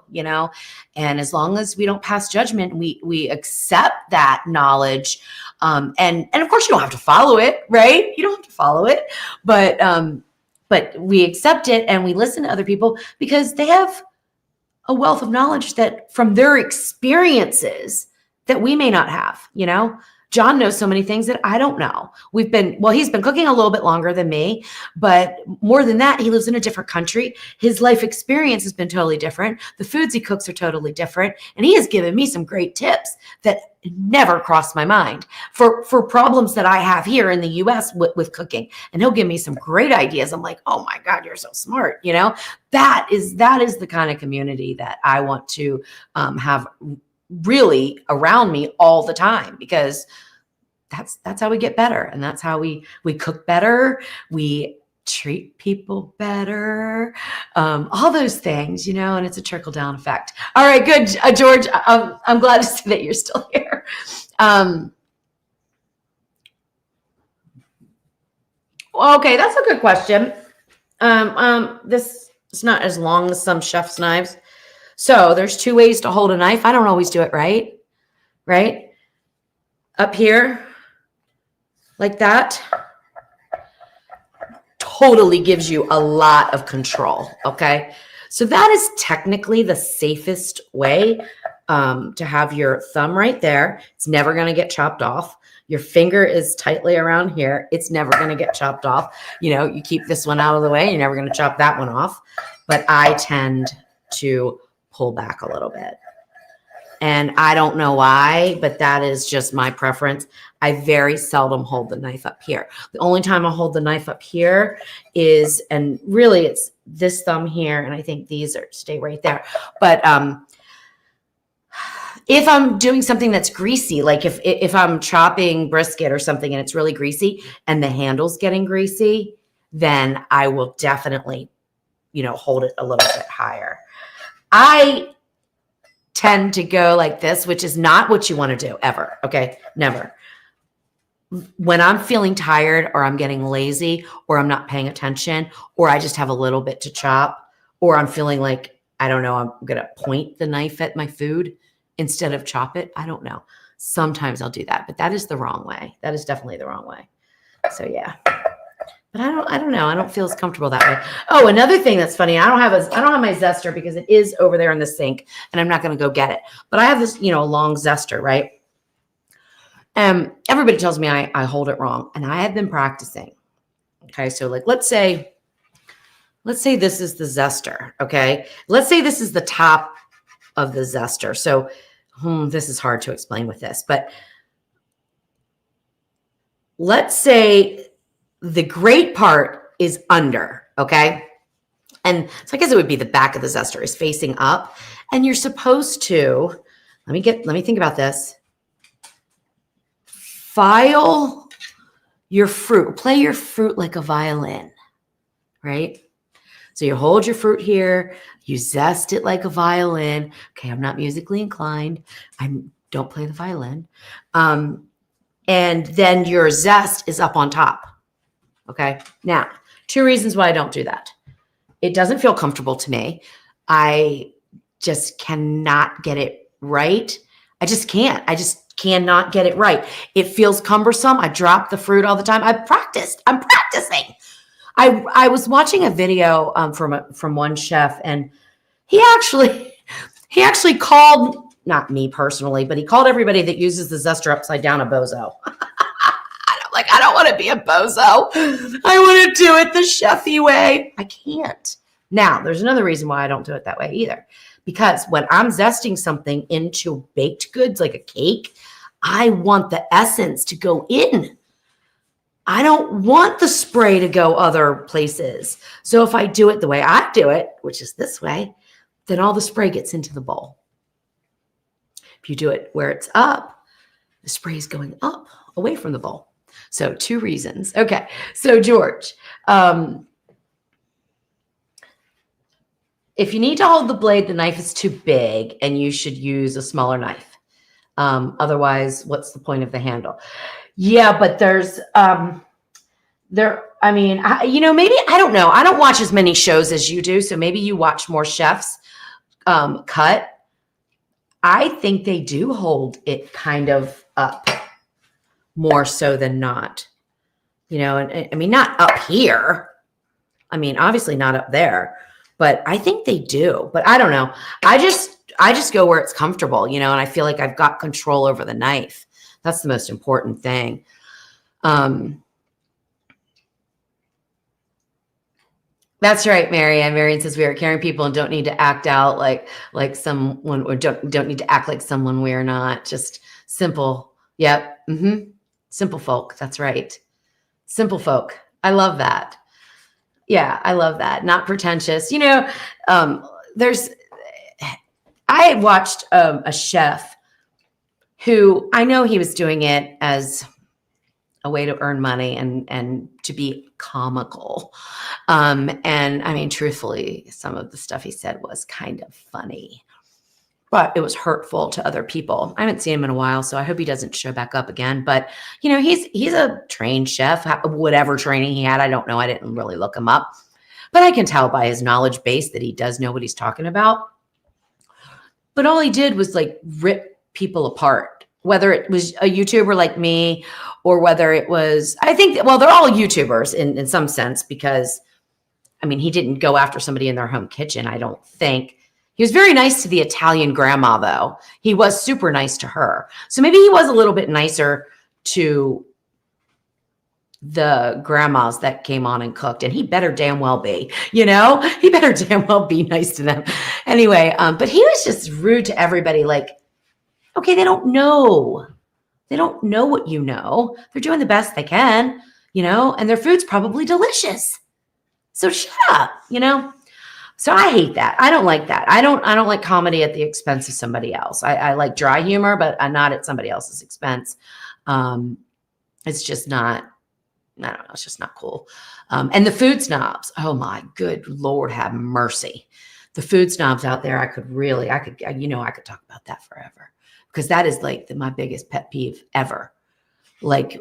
and as long as we don't pass judgment, we accept that knowledge. And of course you don't have to follow it, right? You don't have to follow it, but we accept it and we listen to other people because they have a wealth of knowledge that from their experiences that we may not have, John knows so many things that I don't know. He's been cooking a little bit longer than me, but more than that, he lives in a different country. His life experience has been totally different. The foods he cooks are totally different. And he has given me some great tips that never crossed my mind for problems that I have here in the US with cooking. And he'll give me some great ideas. I'm like, oh my God, you're so smart. That is the kind of community that I want to have really around me all the time, because that's how we get better. And that's how we cook better. We treat people better, all those things, and it's a trickle down effect. All right, good. George, I'm glad to see that you're still here. Okay, that's a good question. This is not as long as some chef's knives. So there's 2 ways to hold a knife. I don't always do it right? Up here, like that, totally gives you a lot of control, okay? So that is technically the safest way to have your thumb right there. It's never gonna get chopped off. Your finger is tightly around here. It's never gonna get chopped off. You keep this one out of the way, you're never gonna chop that one off. But I tend to pull back a little bit. And I don't know why, but that is just my preference. I very seldom hold the knife up here. The only time I hold the knife up here is, and really it's this thumb here, and I think these stay right there. But if I'm doing something that's greasy, like if I'm chopping brisket or something and it's really greasy and the handle's getting greasy, then I will definitely, hold it a little bit higher. I tend to go like this, which is not what you want to do ever. Okay. Never. When I'm feeling tired or I'm getting lazy or I'm not paying attention or I just have a little bit to chop or I'm feeling like, I don't know, I'm going to point the knife at my food instead of chop it. I don't know. Sometimes I'll do that, but that is the wrong way. That is definitely the wrong way. So yeah. But I don't know. I don't feel as comfortable that way. Oh, another thing that's funny. I don't have my zester because it is over there in the sink and I'm not going to go get it. But I have this, long zester, right? Everybody tells me I hold it wrong and I have been practicing. Okay. So like, let's say this is the zester. Okay. Let's say this is the top of the zester. So this is hard to explain with this, but let's say the great part is under, okay? And so I guess it would be the back of the zester is facing up. And you're supposed to, let me think about this. File your fruit, play your fruit like a violin, right? So you hold your fruit here, you zest it like a violin. Okay, I'm not musically inclined. I don't play the violin. And then your zest is up on top. Okay. Now, 2 reasons why I don't do that. It doesn't feel comfortable to me. I just cannot get it right. I just can't. I just cannot get it right. It feels cumbersome. I drop the fruit all the time. I'm practicing. I was watching a video from one chef, and he actually called, not me personally, but he called everybody that uses the zester upside down a bozo. I don't want to be a bozo. I want to do it the chefy way. I can't. Now, there's another reason why I don't do it that way either. Because when I'm zesting something into baked goods like a cake, I want the essence to go in. I don't want the spray to go other places. So if I do it the way I do it, which is this way, then all the spray gets into the bowl. If you do it where it's up, the spray is going up away from the bowl. So 2 reasons. Okay. So George, if you need to hold the blade, the knife is too big and you should use a smaller knife. Otherwise, what's the point of the handle? Yeah, but there's, maybe, I don't know. I don't watch as many shows as you do. So maybe you watch more chefs cut. I think they do hold it kind of up more so than not, and I mean, not up here. I mean, obviously not up there, but I think they do, but I don't know. I just go where it's comfortable, and I feel like I've got control over the knife. That's the most important thing. That's right, Marianne. Marianne says we are caring people and don't need to act out like someone, or don't need to act like someone we are not. Just simple. Yep. Mm-hmm. Simple folk. That's right. Simple folk. I love that. Yeah, I love that. Not pretentious. I watched a chef who, I know he was doing it as a way to earn money and to be comical. And I mean, truthfully, some of the stuff he said was kind of funny, but it was hurtful to other people. I haven't seen him in a while, so I hope he doesn't show back up again. But, he's a trained chef, whatever training he had. I don't know. I didn't really look him up, but I can tell by his knowledge base that he does know what he's talking about. But all he did was rip people apart, whether it was a YouTuber like me or whether it was, they're all YouTubers in some sense, because I mean, he didn't go after somebody in their home kitchen, I don't think. He was very nice to the Italian grandma, though. He was super nice to her. So maybe he was a little bit nicer to the grandmas that came on and cooked, and he better damn well be, he better damn well be nice to them. Anyway, but he was just rude to everybody. Okay, they don't know. They don't know what you know. They're doing the best they can, and their food's probably delicious. So shut up, So I hate that. I don't like that. I don't like comedy at the expense of somebody else. I like dry humor, but not at somebody else's expense. It's just not, I don't know. It's just not cool. And the food snobs. Oh my good Lord, have mercy. The food snobs out there. I could talk about that forever, because that is my biggest pet peeve ever.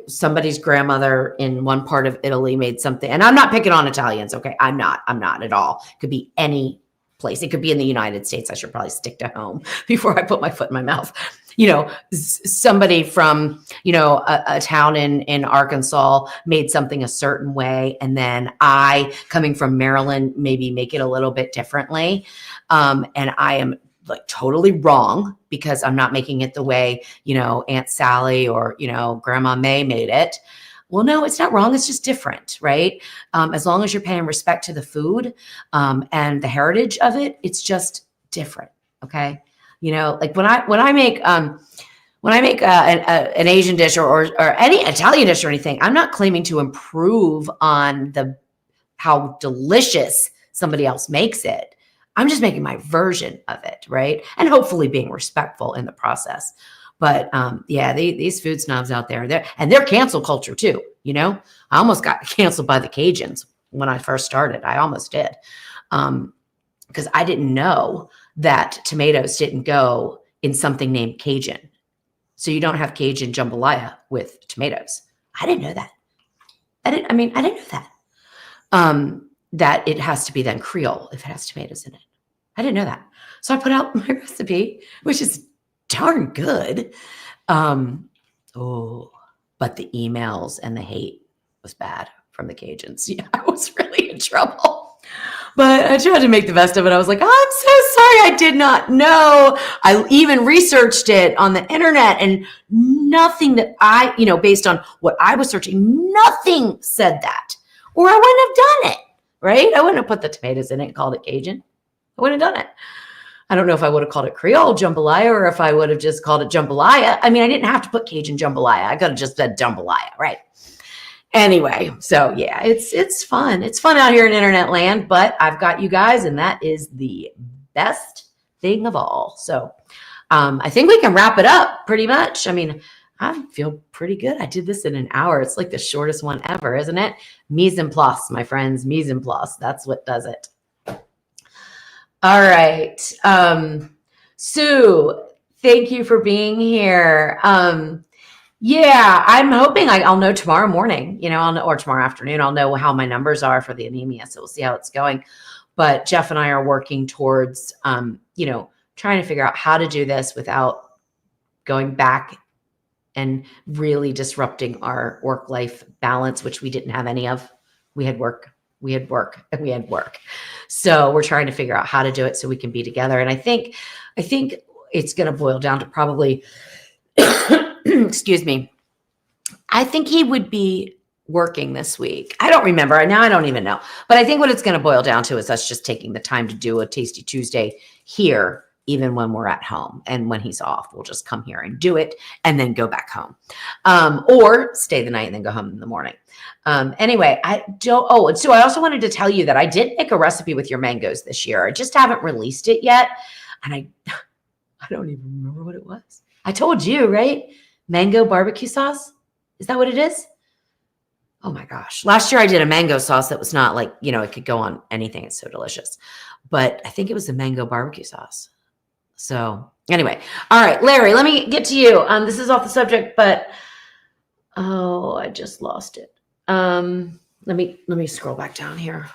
Somebody's grandmother in one part of Italy made something, and I'm not picking on Italians. Okay. I'm not at all. It could be any place. It could be in the United States. I should probably stick to home before I put my foot in my mouth. Somebody from, a town in Arkansas made something a certain way. And then I, coming from Maryland, maybe make it a little bit differently. And I am totally wrong because I'm not making it the way, Aunt Sally or, Grandma May made it. Well, no, it's not wrong. It's just different, right? As long as you're paying respect to the food and the heritage of it, it's just different. Okay. When I make an Asian dish or any Italian dish or anything, I'm not claiming to improve on how delicious somebody else makes it. I'm just making my version of it, right? And hopefully being respectful in the process. But these food snobs out there, they're cancel culture too. I almost got canceled by the Cajuns when I first started. I almost did, because I didn't know that tomatoes didn't go in something named Cajun. So you don't have Cajun jambalaya with tomatoes. I didn't know that. I didn't know that. that it has to be then Creole if it has tomatoes in it. I didn't know that. So I put out my recipe, which is darn good. But the emails and the hate was bad from the Cajuns. Yeah, I was really in trouble. But I tried to make the best of it. I was like, oh, I'm so sorry. I did not know. I even researched it on the internet, and nothing that based on what I was searching, nothing said that. Or I wouldn't have done it, right? I wouldn't have put the tomatoes in it and called it Cajun. I wouldn't have done it. I don't know if I would have called it Creole jambalaya or if I would have just called it jambalaya. I mean, I didn't have to put Cajun jambalaya. I could have just said jambalaya, right? Anyway, so yeah, it's fun. It's fun out here in internet land, but I've got you guys, and that is the best thing of all. So I think we can wrap it up pretty much. I mean, I feel pretty good. I did this in an hour. It's like the shortest one ever, isn't it? Mise en place, my friends. Mise en place. That's what does it. All right. Sue, thank you for being here. Yeah, I'm hoping I'll know tomorrow morning, or tomorrow afternoon. I'll know how my numbers are for the anemia. So we'll see how it's going. But Jeff and I are working towards, trying to figure out how to do this without going back and really disrupting our work-life balance, which we didn't have any of. We had work, and we had work. So we're trying to figure out how to do it so we can be together. And I think it's going to boil down to probably, excuse me, I think he would be working this week. I don't remember. Now I don't even know. But I think what it's going to boil down to is us just taking the time to do a Tasty Tuesday here, even when we're at home. And when he's off, we'll just come here and do it and then go back home. Or stay the night and then go home in the morning. Anyway, and so I also wanted to tell you that I did make a recipe with your mangoes this year. I just haven't released it yet. And I don't even remember what it was. I told you, right? Mango barbecue sauce. Is that what it is? Oh my gosh. Last year I did a mango sauce that was not like, it could go on anything. It's so delicious. But I think it was the mango barbecue sauce. So anyway, all right, Larry, let me get to you. This is off the subject, but I just lost it. Let me scroll back down here.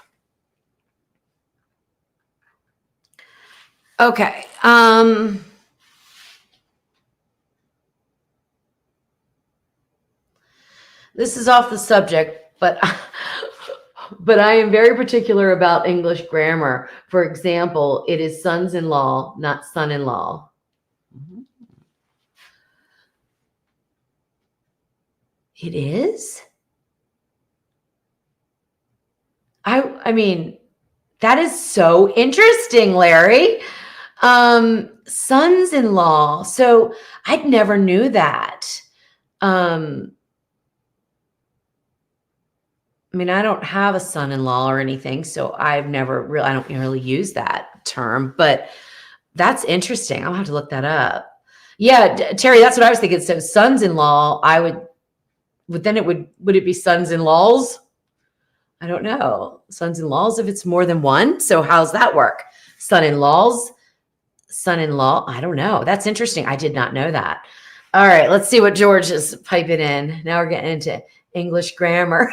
Okay. This is off the subject, but I am very particular about English grammar. For example, it is sons-in-law, not son-in-law. It is? I mean, that is so interesting, Larry. Sons-in-law. So I never knew that. I mean, I don't have a son-in-law or anything, so I don't really use that term, but that's interesting. I'll have to look that up. Yeah, Terry, that's what I was thinking. So sons-in-law, would it be sons-in-laws? I don't know. Sons-in-laws if it's more than one. So how's that work? Son-in-laws, son-in-law. I don't know. That's interesting. I did not know that. All right, let's see what George is piping in. Now we're getting into English grammar.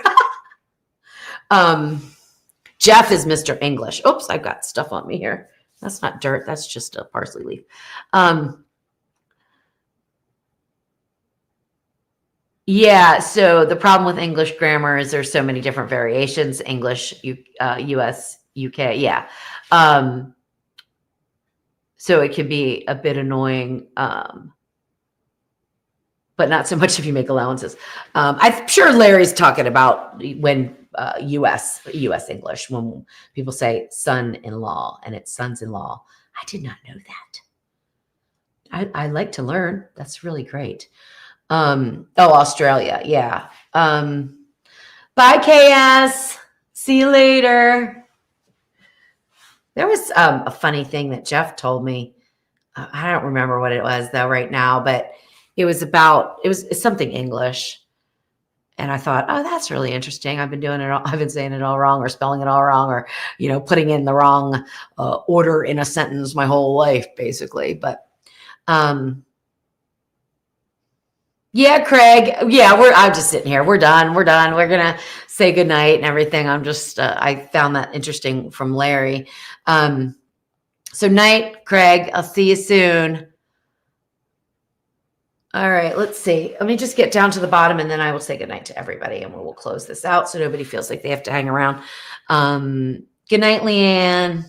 Jeff is Mr. English. Oops, I've got stuff on me here. That's not dirt. That's just a parsley leaf. Yeah, so the problem with English grammar is there's so many different variations. English, US, UK, yeah. So it can be a bit annoying, but not so much if you make allowances. I'm sure Larry's talking about when US English, when people say son-in-law and it's sons-in-law. I did not know that. I like to learn. That's really great. Australia. Yeah. Bye, KS. See you later. There was a funny thing that Jeff told me. I don't remember what it was though right now, but it was something English. And I thought, oh, that's really interesting. I've been saying it all wrong or spelling it all wrong or, putting in the wrong order in a sentence my whole life, basically. But Yeah, Craig. Yeah, I'm just sitting here. We're done. We're done. We're gonna say goodnight and everything. I'm just I found that interesting from Larry. So night, Craig. I'll see you soon. All right, let's see. Let me just get down to the bottom and then I will say goodnight to everybody and we'll close this out so nobody feels like they have to hang around. Good night, Leanne.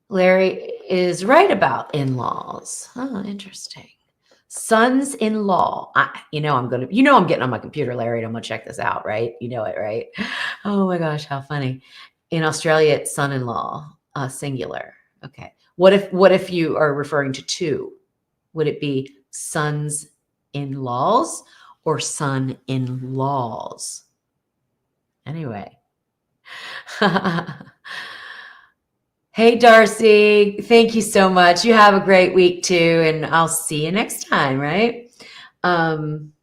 Larry is right about in-laws. Oh, interesting. Sons-in-law. I'm getting on my computer, Larry, and I'm gonna check this out, right? You know it, right? Oh my gosh, how funny. In Australia, it's son-in-law, singular. Okay. What if you are referring to two? Would it be sons-in-laws or son-in-laws? Anyway. Hey, Darcy. Thank you so much. You have a great week too, and I'll see you next time, right? Um,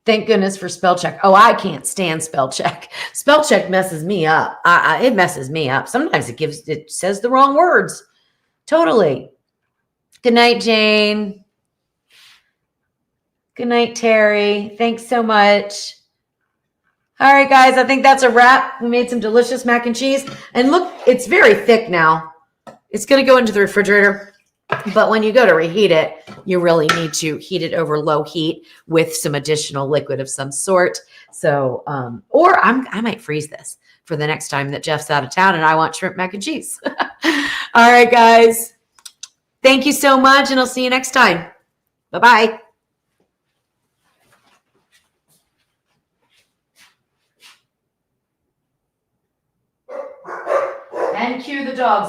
Thank goodness for spell check. Oh, I can't stand spell check. Spell check messes me up. It messes me up. Sometimes it says the wrong words. Totally. Good night, Jane. Good night, Terry. Thanks so much. All right, guys, I think that's a wrap. We made some delicious mac and cheese. And look, it's very thick now. It's going to go into the refrigerator. But when you go to reheat it, you really need to heat it over low heat with some additional liquid of some sort. So, I might freeze this for the next time that Jeff's out of town and I want shrimp mac and cheese. All right, guys. Thank you so much, and I'll see you next time. Bye-bye. And cue the dogs.